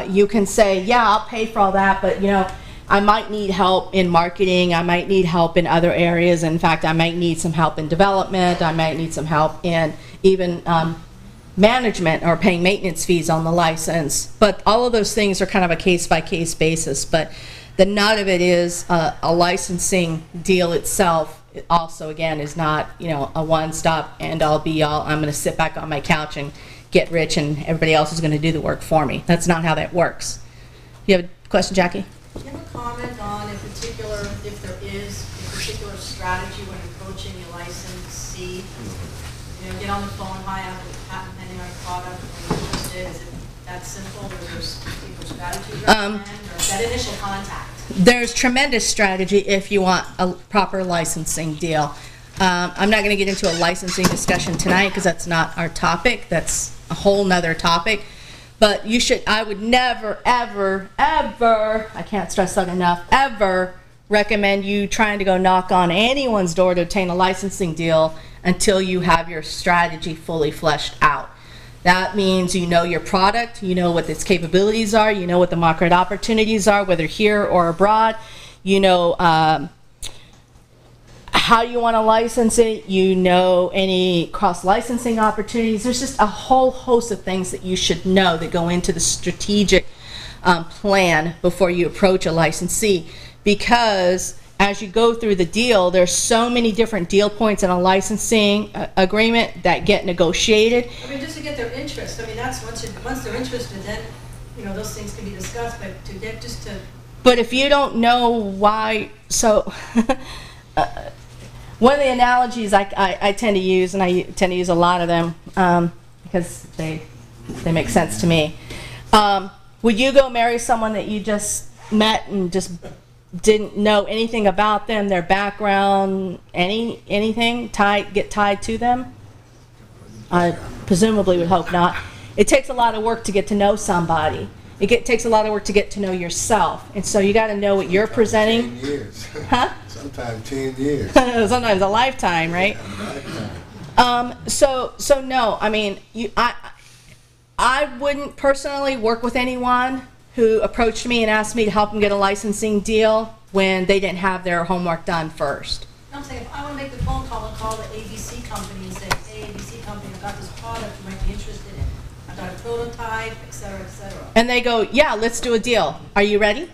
you can say, yeah, I'll pay for all that, but I might need help in marketing, I might need help in other areas, in fact I might need some help in development, I might need some help in even management or paying maintenance fees on the license, but all of those things are kind of a case-by-case basis. But the nut of it is a licensing deal itself also, again, is not, a one-stop end-all be-all. I'm going to sit back on my couch and get rich and everybody else is going to do the work for me. That's not how that works. You have a question, Jackie? Do you have a comment on if there is a particular strategy when approaching a licensee? Get on the phone, hi, I have a patent pending on a product, I'm interested. Is it that simple? Or is there a strategy you recommend, or that initial contact? There's tremendous strategy if you want a proper licensing deal. I'm not going to get into a licensing discussion tonight because that's not our topic. That's a whole nother topic. But I would never, ever, ever, I can't stress that enough, ever recommend you trying to go knock on anyone's door to obtain a licensing deal until you have your strategy fully fleshed out. That means you know your product, you know what its capabilities are, you know what the market opportunities are, whether here or abroad, you know how you want to license it, you know any cross-licensing opportunities. There's just a whole host of things that you should know that go into the strategic plan before you approach a licensee, because as you go through the deal, there's so many different deal points in a licensing agreement that get negotiated. I mean, just to get their interest. I mean, that's once they're interested, then, you know, those things can be discussed, but to get just to... But if you don't know why, so one of the analogies I tend to use, and I tend to use a lot of them because they make sense to me. Would you go marry someone that you just met and just didn't know anything about them, their background, anything, get tied to them? I presumably would hope not. It takes a lot of work to get to know somebody. It takes a lot of work to get to know yourself, and so you got to know what you're presenting. 10 years. Huh? Sometimes 10 years. Sometimes a lifetime, right? So no. I mean, I wouldn't personally work with anyone who approached me and asked me to help them get a licensing deal when they didn't have their homework done first. I'm saying, if I want to make the phone call and call the ABC company and say, hey, ABC company, I got this product you might be interested in. I got a prototype, et cetera, et cetera. And they go, yeah, let's do a deal. Are you ready?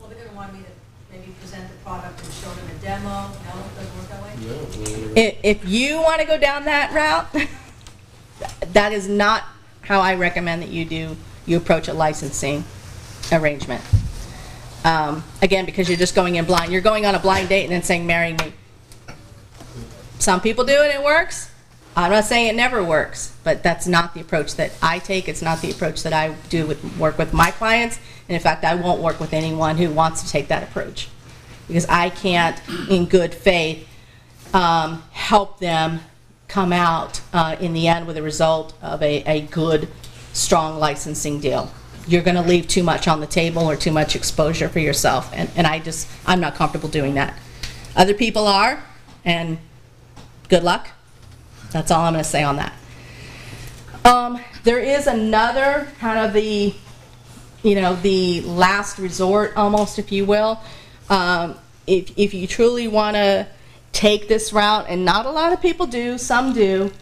Well, they're going to want me to maybe present the product and show them a demo. No, it doesn't work that way? If you want to go down that route, that is not how I recommend that you approach a licensing arrangement. Again, because you're just going in blind. You're going on a blind date and then saying, marry me. Some people do it, it works. I'm not saying it never works, but that's not the approach that I take. It's not the approach that I do work with my clients. And in fact, I won't work with anyone who wants to take that approach, because I can't, in good faith, help them come out in the end with a result of a good, strong licensing deal. You're going to leave too much on the table or too much exposure for yourself, and I'm not comfortable doing that. Other people are, and good luck. That's all I'm going to say on that. There is another kind of the last resort, almost, if you will. If you truly want to take this route, and not a lot of people do, some do,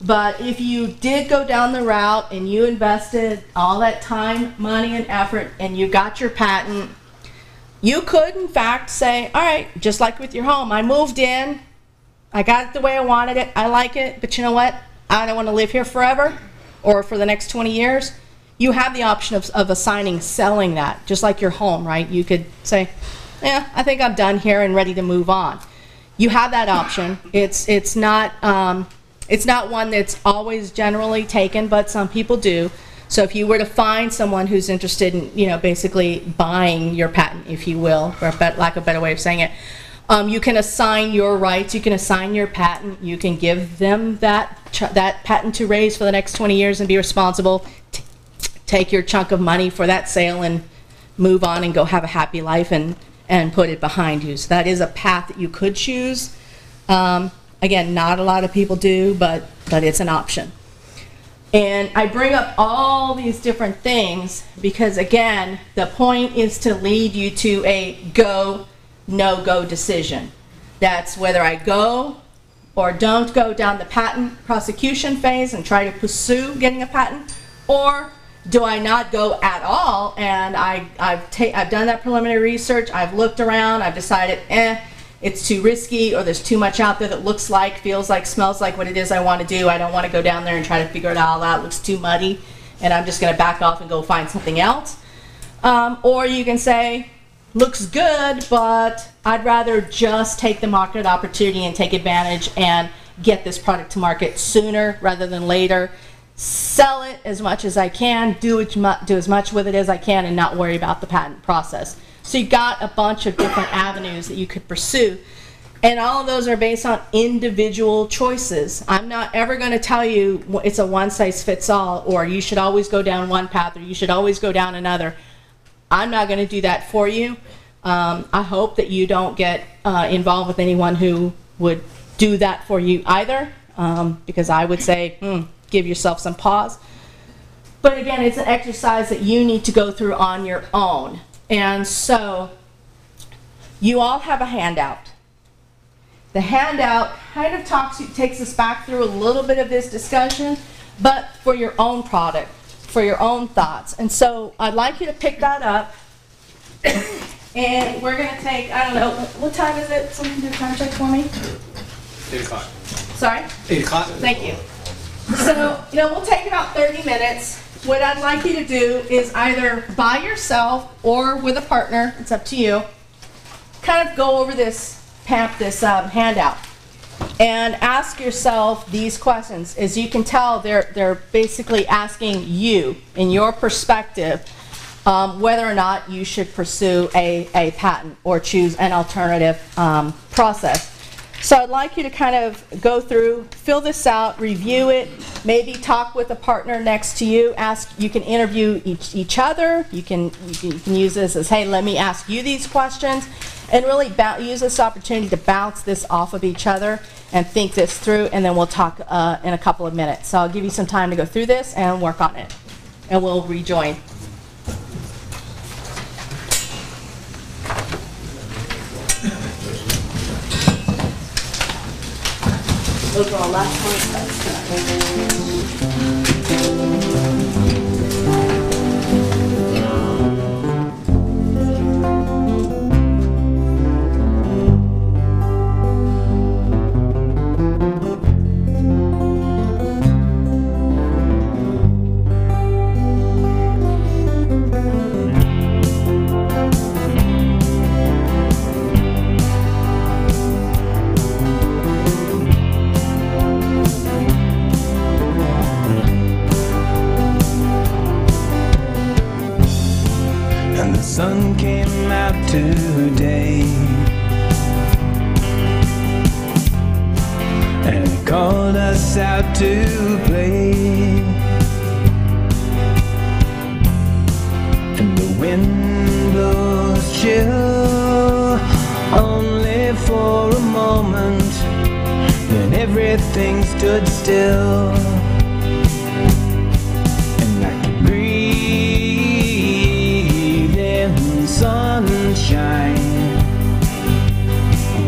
but if you did go down the route and you invested all that time, money, and effort, and you got your patent, you could, in fact, say, all right, just like with your home, I moved in, I got it the way I wanted it, I like it, but you know what? I don't want to live here forever or for the next 20 years. You have the option of assigning, selling that, just like your home, right? You could say, yeah, I think I'm done here and ready to move on. You have that option. It's not one that's always generally taken, but some people do. So if you were to find someone who's interested in, basically buying your patent, if you will, for lack of a better way of saying it, you can assign your rights, you can assign your patent, you can give them that patent to raise for the next 20 years and be responsible, take your chunk of money for that sale and move on and go have a happy life and put it behind you. So that is a path that you could choose. Again, not a lot of people do, but it's an option. And I bring up all these different things because, again, the point is to lead you to a go, no-go decision. That's whether I go or don't go down the patent prosecution phase and try to pursue getting a patent, or do I not go at all, and I've done that preliminary research, I've looked around, I've decided, it's too risky, or there's too much out there that looks like, feels like, smells like what it is I want to do. I don't want to go down there and try to figure it all out. It looks too muddy, and I'm just going to back off and go find something else. Or you can say, looks good, but I'd rather just take the market opportunity and take advantage and get this product to market sooner rather than later. Sell it as much as I can, do as much with it as I can, and not worry about the patent process. So you've got a bunch of different avenues that you could pursue, and all of those are based on individual choices. I'm not ever going to tell you it's a one-size-fits-all, or you should always go down one path, or you should always go down another. I'm not going to do that for you. I hope that you don't get involved with anyone who would do that for you either, because I would say, give yourself some pause. But again, it's an exercise that you need to go through on your own. And so you all have a handout. The handout kind of takes us back through a little bit of this discussion, but for your own product, for your own thoughts. And so I'd like you to pick that up. And we're going to take, I don't know, what time is it? Someone do a time check for me? 8 o'clock. Sorry? 8 o'clock. Thank you. So, we'll take about 30 minutes. What I'd like you to do is either by yourself or with a partner, it's up to you, kind of go over this handout and ask yourself these questions. As you can tell, they're basically asking you, in your perspective, whether or not you should pursue a patent or choose an alternative process. So I'd like you to kind of go through, fill this out, review it, maybe talk with a partner next to you. You can interview each other. You can use this as, hey, let me ask you these questions, and really use this opportunity to bounce this off of each other and think this through, and then we'll talk in a couple of minutes. So I'll give you some time to go through this and work on it, and we'll rejoin. Those are our last ones. Sun came out today, and it called us out to play, and the wind blows chill only for a moment, then everything stood still. Sunshine,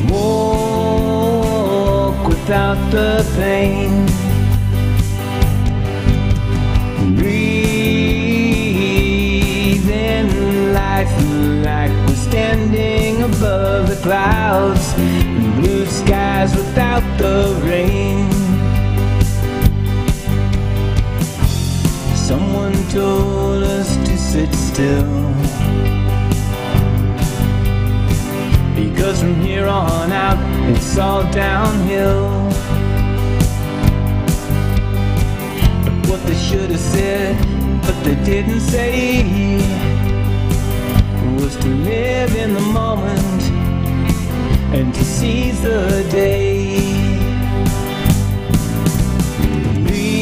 walk without the pain, breathe in life like we're standing above the clouds, and blue skies without the rain. Someone told us to sit still, because from here on out, it's all downhill. But what they should have said, but they didn't say, was to live in the moment and to seize the day. Breathe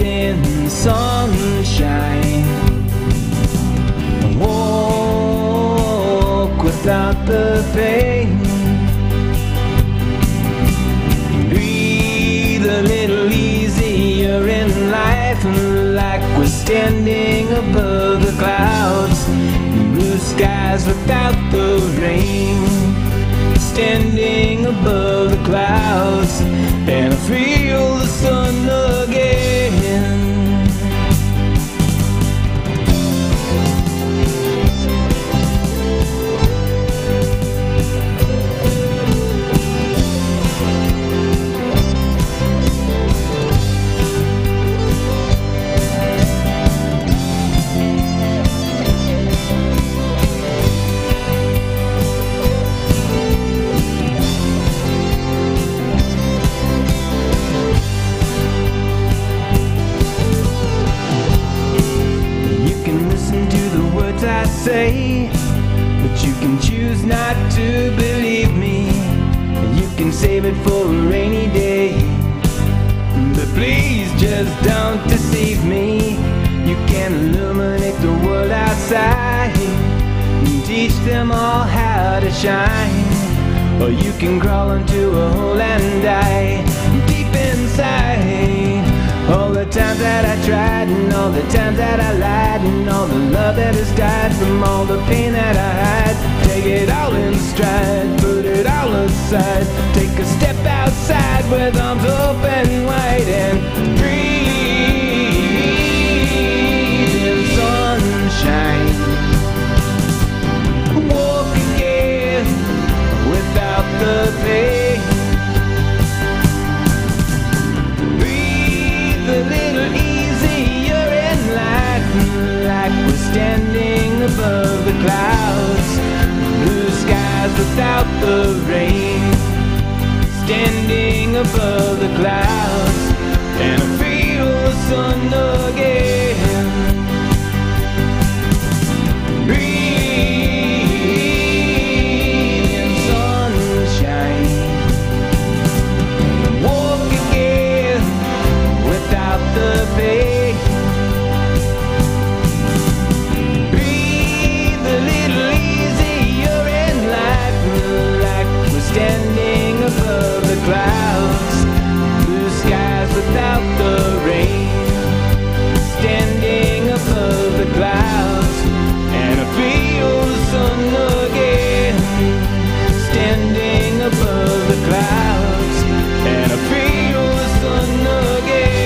in sunshine, without the pain, breathe a little easier in life, like we're standing above the clouds, blue skies without the rain, standing above the clouds, and I feel the sun again. I say, but you can choose not to believe me. You can save it for a rainy day, but please just don't deceive me. You can illuminate the world outside and teach them all how to shine, or you can crawl into a hole and die deep inside. All the times that and all the times that I lied, and all the love that has died from all the pain that I hide. Take it all in stride, put it all aside. Take a step outside with arms open wide and breathe in sunshine. Walk again without the pain. Breathe a little easier in life, like we're standing above the clouds. Blue skies without the rain, standing above the clouds, and I feel the sun again. Breathe in sunshine. Walk again without the pain. Breathe a little easier in life, like we're standing above the clouds. Blue skies without the rain, standing above the clouds, and I feel the sun again. Standing above the clouds, and I feel the sun again.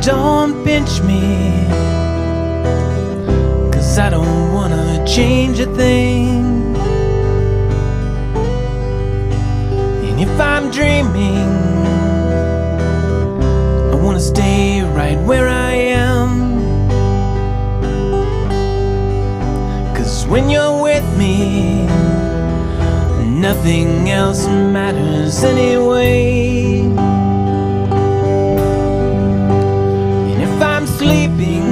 Don't pinch me, 'cause I don't wanna change a thing. And if I'm dreaming, I wanna stay right where I am. 'Cause when you're with me, nothing else matters anyway. And if I'm sleeping,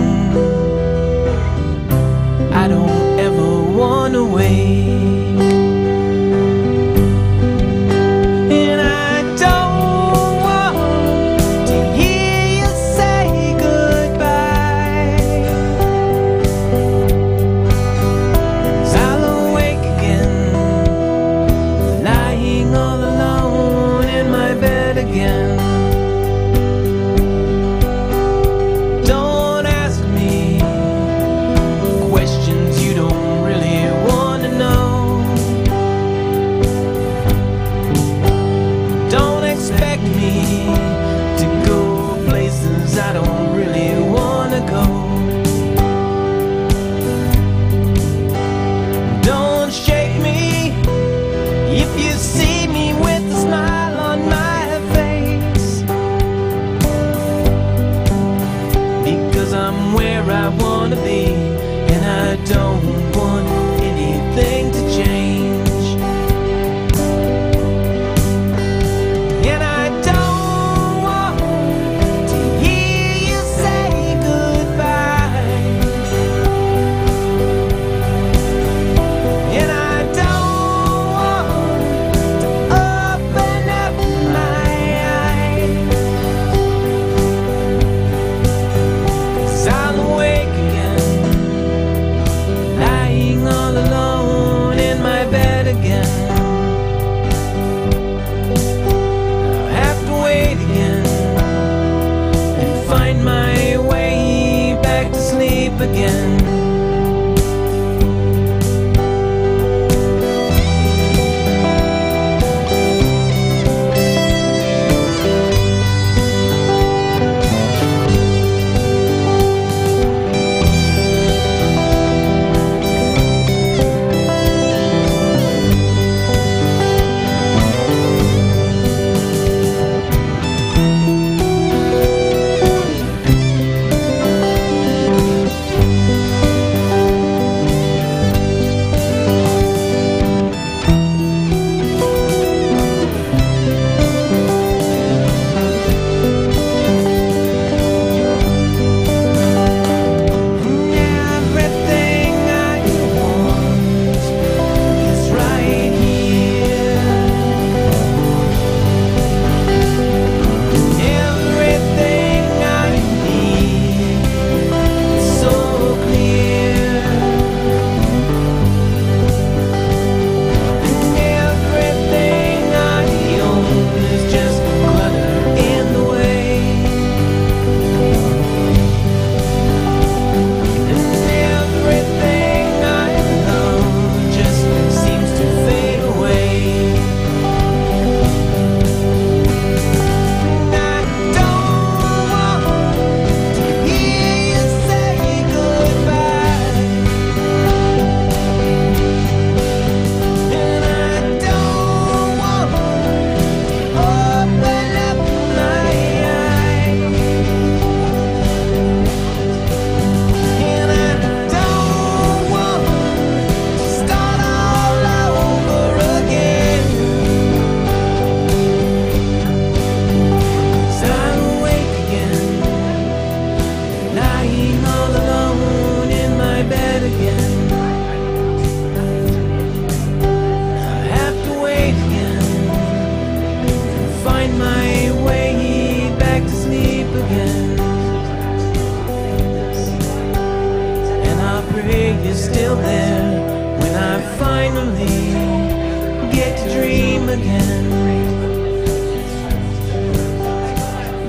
dream again.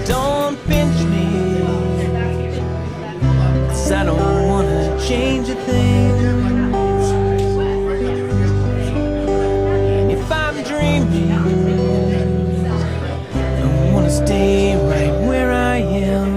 Don't pinch me, 'cause I don't wanna change a thing. If I'm dreaming, I wanna stay right where I am.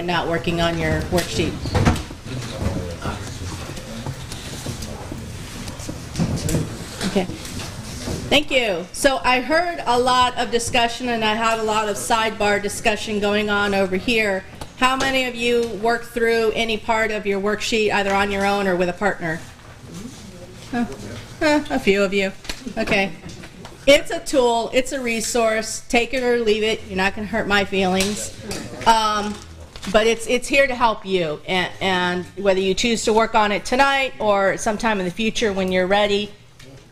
and not working on your worksheet. Okay. Thank you. So I heard a lot of discussion, and I had a lot of sidebar discussion going on over here. How many of you work through any part of your worksheet either on your own or with a partner? A few of you. Okay. It's a tool. It's a resource. Take it or leave it. You're not going to hurt my feelings. But it's here to help you. And whether you choose to work on it tonight or sometime in the future when you're ready,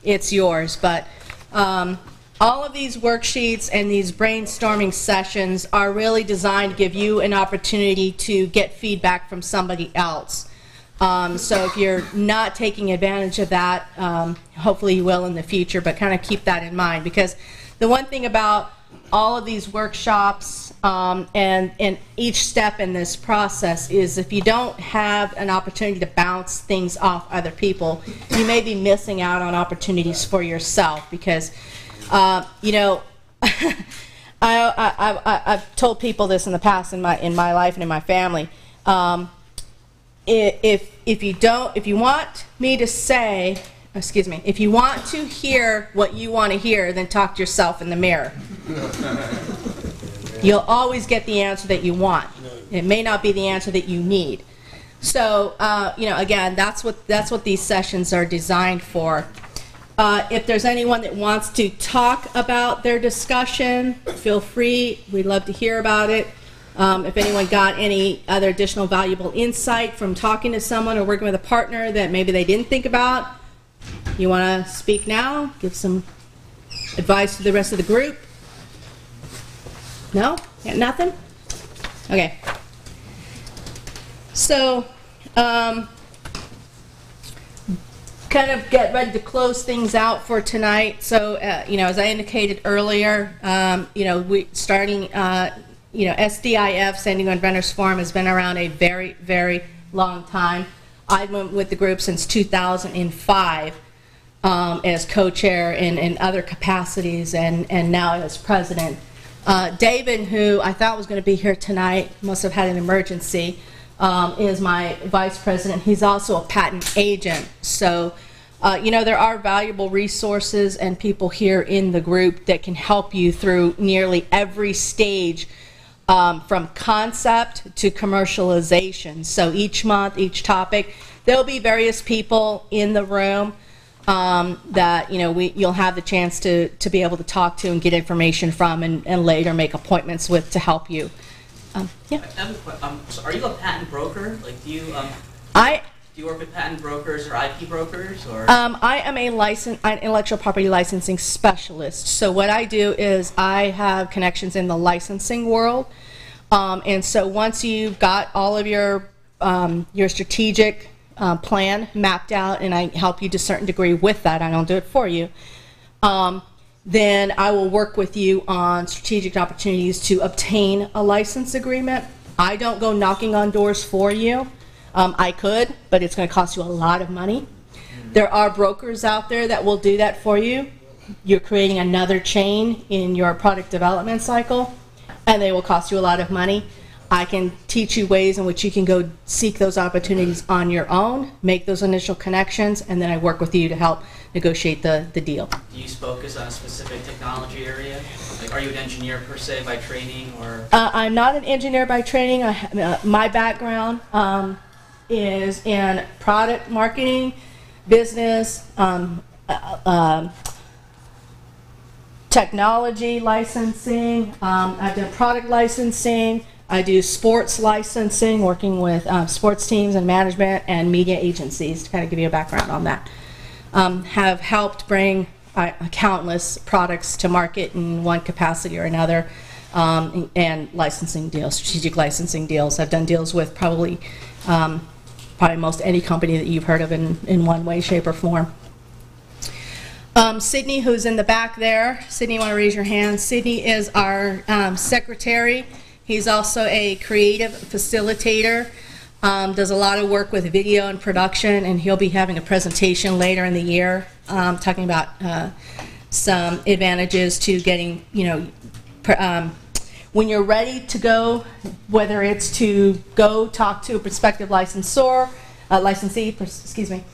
it's yours. But all of these worksheets and these brainstorming sessions are really designed to give you an opportunity to get feedback from somebody else. So if you're not taking advantage of that, hopefully you will in the future, but kind of keep that in mind, because the one thing about all of these workshops and each step in this process is if you don't have an opportunity to bounce things off other people, you may be missing out on opportunities for yourself, because you know, I've told people this in the past in my life and in my family. If you want me to say, excuse me, if you want to hear what you want to hear, then talk to yourself in the mirror. You'll always get the answer that you want. It may not be the answer that you need. So, you know, again, that's what these sessions are designed for. If there's anyone that wants to talk about their discussion, feel free. We'd love to hear about it. If anyone got any other additional valuable insight from talking to someone or working with a partner that maybe they didn't think about, you want to speak now? Give some advice to the rest of the group? No? Got nothing? Okay. So, kind of get ready to close things out for tonight. So, you know, as I indicated earlier, you know, you know, SDIF, San Diego Inventors Forum, has been around a very, very long time. I've been with the group since 2005 as co-chair and other capacities, and now as president. David, who I thought was going to be here tonight, must have had an emergency, is my vice president. He's also a patent agent. So, you know, there are valuable resources and people here in the group that can help you through nearly every stage from concept to commercialization. So each month, each topic, there'll be various people in the room that, you know, you'll have the chance to be able to talk to and get information from, and later make appointments with to help you. Yeah. So are you a patent broker? Like, do you work with patent brokers or IP brokers, or? I am an intellectual property licensing specialist. So what I do is I have connections in the licensing world, and so once you've got all of your strategic plan mapped out, and I help you to a certain degree with that, I don't do it for you, then I will work with you on strategic opportunities to obtain a license agreement. I don't go knocking on doors for you. I could, but it's going to cost you a lot of money. There are brokers out there that will do that for you. You're creating another chain in your product development cycle, and they will cost you a lot of money. I can teach you ways in which you can go seek those opportunities on your own, make those initial connections, and then I work with you to help negotiate the deal. Do you focus on a specific technology area? Like, are you an engineer per se by training, or? I'm not an engineer by training. My background is in product marketing, business, technology licensing. I've done product licensing. I do sports licensing, working with sports teams and management and media agencies, to kind of give you a background on that. Have helped bring countless products to market in one capacity or another, and licensing deals, strategic licensing deals. I've done deals with probably most any company that you've heard of in one way, shape, or form. Sydney, who's in the back there. Sydney, you want to raise your hand? Sydney is our secretary. He's also a creative facilitator, does a lot of work with video and production, and he'll be having a presentation later in the year talking about some advantages to getting, you know, When you're ready to go, whether it's to go talk to a prospective licensee, excuse me,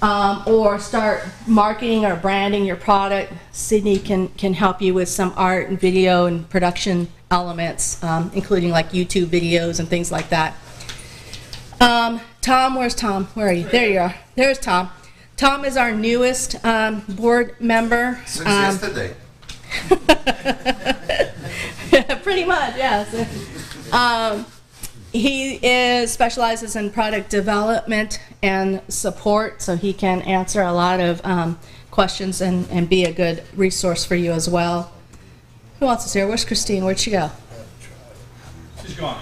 or start marketing or branding your product, Sydney can help you with some art and video and production elements, including like YouTube videos and things like that. Tom, where's Tom? Where are you? There you are. There's Tom. Tom is our newest board member. Since yesterday. Pretty much, yes. He specializes in product development and support, so he can answer a lot of questions and be a good resource for you as well. Who else is here? Where's Christine? Where'd she go? She's gone.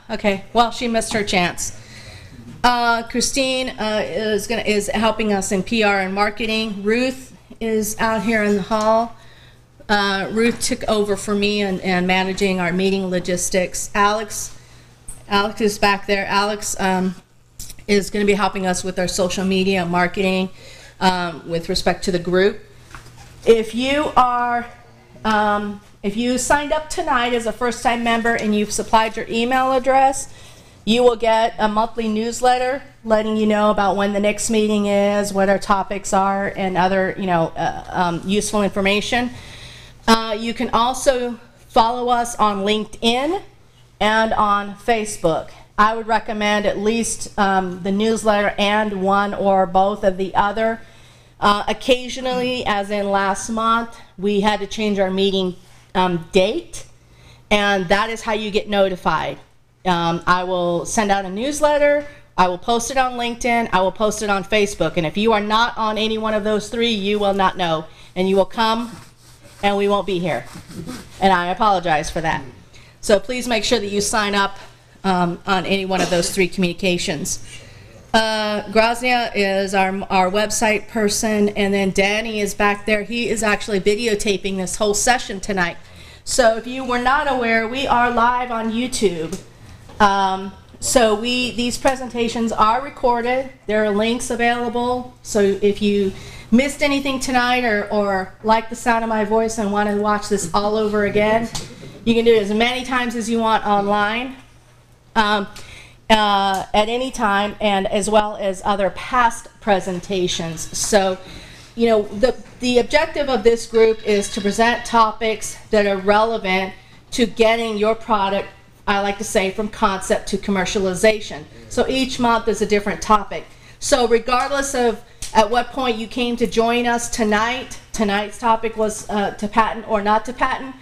Okay. Well, she missed her chance. Christine is helping us in PR and marketing. Ruth is out here in the hall. Ruth took over for me and managing our meeting logistics. Alex is back there. Alex is going to be helping us with our social media marketing with respect to the group. If you signed up tonight as a first-time member and you've supplied your email address, you will get a monthly newsletter letting you know about when the next meeting is, what our topics are, and other useful information. You can also follow us on LinkedIn and on Facebook. I would recommend at least the newsletter and one or both of the other. Occasionally, as in last month, we had to change our meeting date, and that is how you get notified. I will send out a newsletter, I will post it on LinkedIn, I will post it on Facebook, and if you are not on any one of those three, you will not know, and you will come and we won't be here. And I apologize for that. So please make sure that you sign up on any one of those three communications. Grazia is our website person, and then Danny is back there. He is actually videotaping this whole session tonight. So if you were not aware, we are live on YouTube. So these presentations are recorded. There are links available. So if you missed anything tonight or like the sound of my voice and want to watch this all over again, you can do it as many times as you want online at any time, and as well as other past presentations. So, you know, the objective of this group is to present topics that are relevant to getting your product, I like to say, from concept to commercialization. So each month is a different topic. So regardless of at what point you came to join us tonight, tonight's topic was to patent or not to patent,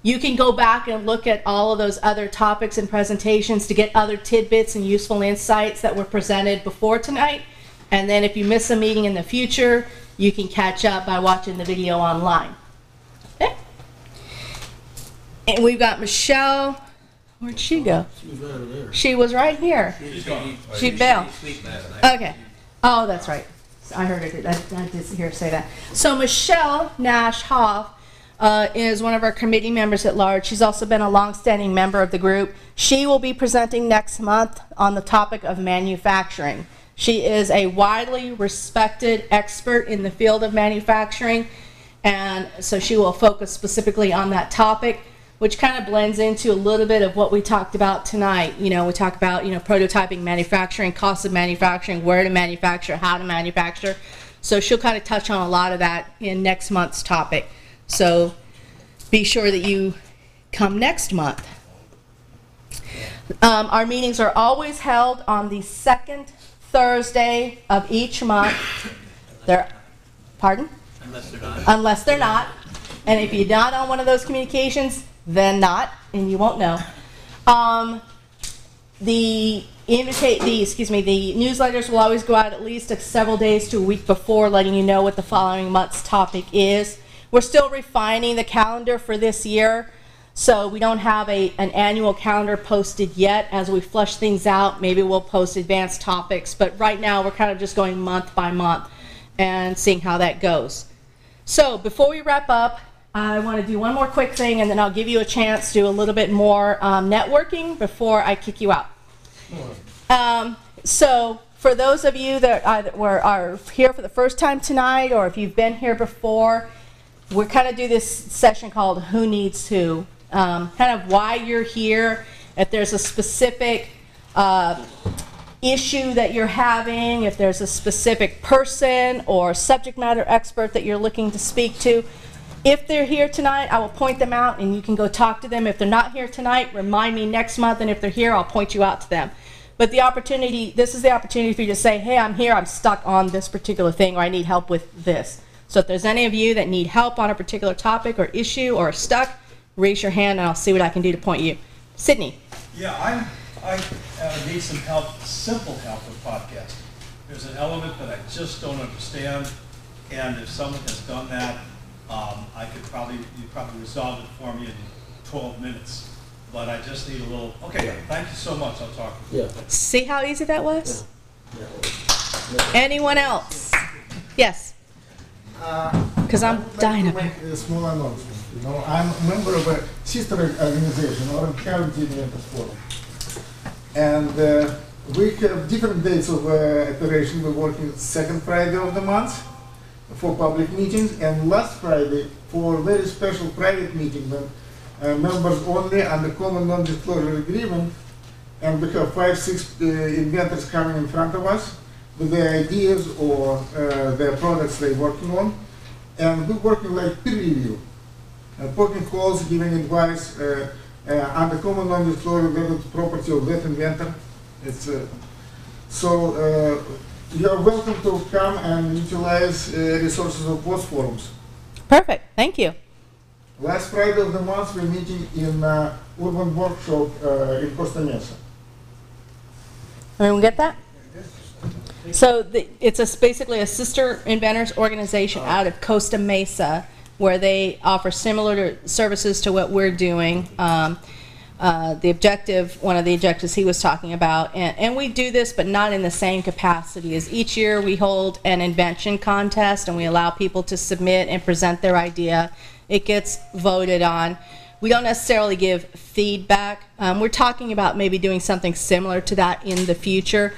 you can go back and look at all of those other topics and presentations to get other tidbits and useful insights that were presented before tonight. And then if you miss a meeting in the future, you can catch up by watching the video online. Okay? And we've got Michelle. Where'd she go? She was right over there. She was right here. She bailed. Okay. Oh, that's right. I heard it. I did hear her say that. So Michelle Nash Hoff is one of our committee members at large. She's also been a long-standing member of the group. She will be presenting next month on the topic of manufacturing. She is a widely respected expert in the field of manufacturing, and so she will focus specifically on that topic, which kind of blends into a little bit of what we talked about tonight. You know, we talked about, you know, prototyping, manufacturing, cost of manufacturing, where to manufacture, how to manufacture. So she'll kind of touch on a lot of that in next month's topic. So be sure that you come next month. Our meetings are always held on the second Thursday of each month. Pardon? Unless they're not. Unless they're not. And if you're not on one of those communications, then not, and you won't know. The newsletters will always go out at least several days to a week before, letting you know what the following month's topic is. We're still refining the calendar for this year, so we don't have an annual calendar posted yet. As we flush things out, maybe we'll post advanced topics, but right now we're kind of just going month by month and seeing how that goes. So before we wrap up, I want to do one more quick thing, and then I'll give you a chance to do a little bit more networking before I kick you out. So for those of you that are here for the first time tonight, or if you've been here before, we're kind of do this session called Who Needs Who. kind of why you're here, if there's a specific issue that you're having, if there's a specific person or subject matter expert that you're looking to speak to. If they're here tonight, I will point them out and you can go talk to them. If they're not here tonight, remind me next month, and if they're here, I'll point you out to them. But the opportunity, this is the opportunity for you to say, hey, I'm here, I'm stuck on this particular thing, or I need help with this. So if there's any of you that need help on a particular topic or issue or are stuck, raise your hand and I'll see what I can do to point you. Sydney. Yeah, I need some help, simple help with podcasting. There's an element that I just don't understand, and if someone has done that, you'd probably resolve it for me in 12 minutes. But I just need a little, okay, thank you so much, I'll talk to you. Yeah. See how easy that was? Yeah. Anyone else? Yes. Because I'm dying of it. Make a small announcement. You know, I'm a member of a sister organization, Untitled Inventors Forum. And we have different dates of operation. We're working second Friday of the month for public meetings, and last Friday for a very special private meeting when members only under common non-disclosure agreement, and we have 5-6 inventors coming in front of us with their ideas or their products they're working on, and we're working like peer review, poking calls, giving advice under common non-disclosure whether it's property of that inventor. It's so you're welcome to come and utilize resources of both forums. Perfect. Thank you. Last Friday of the month, we're meeting in Urban Workshop in Costa Mesa. Everyone get that? So it's basically a sister inventors organization out of Costa Mesa where they offer similar services to what we're doing. The objective, one of the objectives he was talking about, and we do this but not in the same capacity, is each year we hold an invention contest and we allow people to submit and present their idea. It gets voted on. We don't necessarily give feedback. We're talking about maybe doing something similar to that in the future.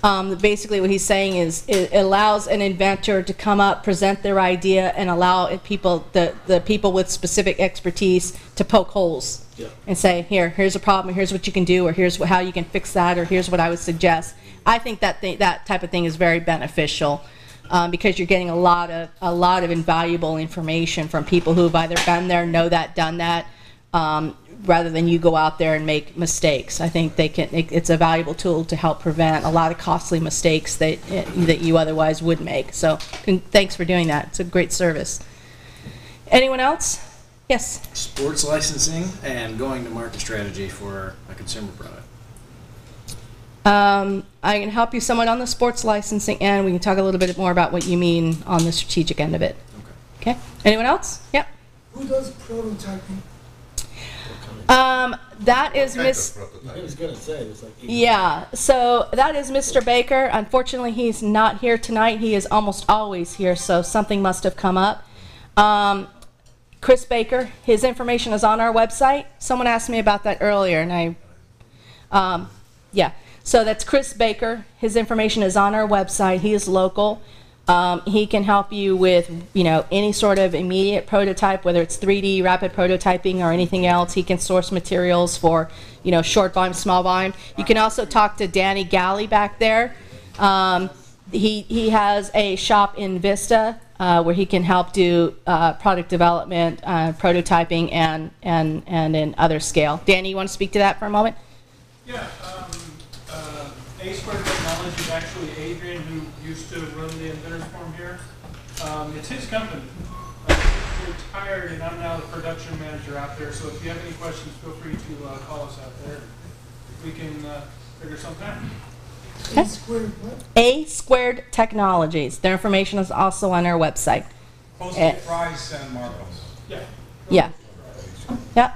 Basically what he's saying is it allows an inventor to come up, present their idea, and allow people, the people with specific expertise to poke holes. Yeah. And say, here's a problem, here's what you can do, or here's how you can fix that, or here's what I would suggest. I think that that type of thing is very beneficial because you're getting a lot of invaluable information from people who've either been there, know that, done that, rather than you go out there and make mistakes. I think it's a valuable tool to help prevent a lot of costly mistakes that you otherwise would make. So thanks for doing that. It's a great service. Anyone else? Yes. Sports licensing and going to market strategy for a consumer product. I can help you somewhat on the sports licensing end. We can talk a little bit more about what you mean on the strategic end of it. Okay. Okay. Anyone else? Yep. Who does prototyping? That is Miss. I was gonna say it's like. Yeah. So that is Mr. Baker. Unfortunately, he's not here tonight. He is almost always here, so something must have come up. Chris Baker, his information is on our website. Someone asked me about that earlier, and yeah. So that's Chris Baker. His information is on our website. He is local. He can help you with, any sort of immediate prototype, whether it's 3D, rapid prototyping, or anything else. He can source materials for, short volume, small volume. You can also talk to Danny Galley back there. He has a shop in Vista where he can help do product development, prototyping, and in other scale. Danny, you want to speak to that for a moment? Yeah. A Squared Technology is actually Adrian, who used to run the Inventors Forum here. It's his company. He's retired, and I'm now the production manager out there. So if you have any questions, feel free to call us out there. We can figure something out. Okay. A Squared Technologies. Their information is also on our website. Postal Fries San Marcos. Yeah. Yeah. Yeah.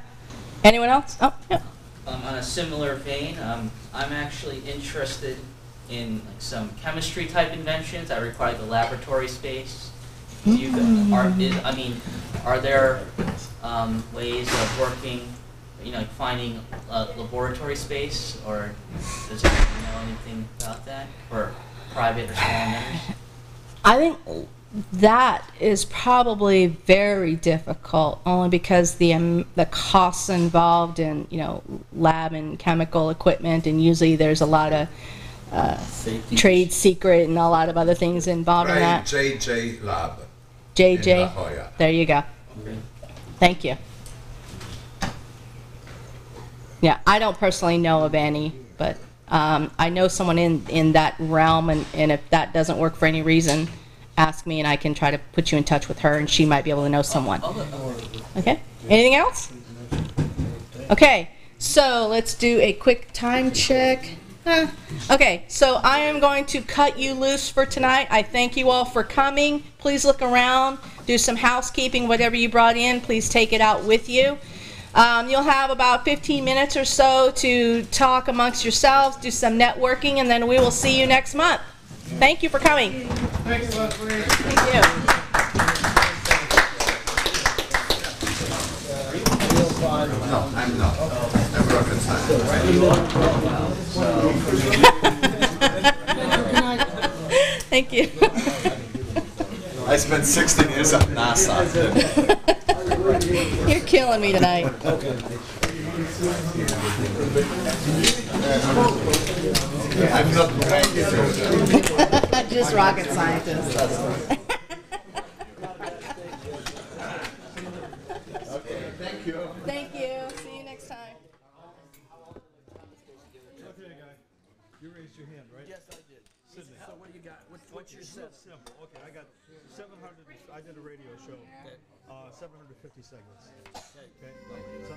Anyone else? Oh, yeah. On a similar vein, I'm actually interested in some chemistry type inventions that require the laboratory space. Are there ways of working, finding laboratory space, or does anyone know anything about that for private or small inventors? I think That is probably very difficult, only because the costs involved in, you know, lab and chemical equipment, and usually there's a lot of trade secret and a lot of other things involved in that. JJ Lab. JJ. In La Jolla. There you go. Okay. Thank you. Yeah, I don't personally know of any, but I know someone in that realm, and if that doesn't work for any reason, ask me and I can try to put you in touch with her, and she might be able to know someone. Okay? Anything else? Okay, so let's do a quick time check. Okay, so I am going to cut you loose for tonight. I thank you all for coming. Please look around, do some housekeeping, whatever you brought in, please take it out with you. You'll have about 15 minutes or so to talk amongst yourselves, do some networking, and then we will see you next month. Thank you for coming. Thanks, Leslie. Thank you. No, I'm not. I'm rocket scientist. Thank you. I spent 16 years at NASA. You're killing me tonight. I'm not just rocket scientist. Okay, thank you. Thank you. See you next time. Okay, guy. You raised your hand, right? Yes, I did. Sydney. So what do you got? What's your set? Simple. Okay, I got 700. I did a radio show. Okay. 750 segments. Okay. Okay. So,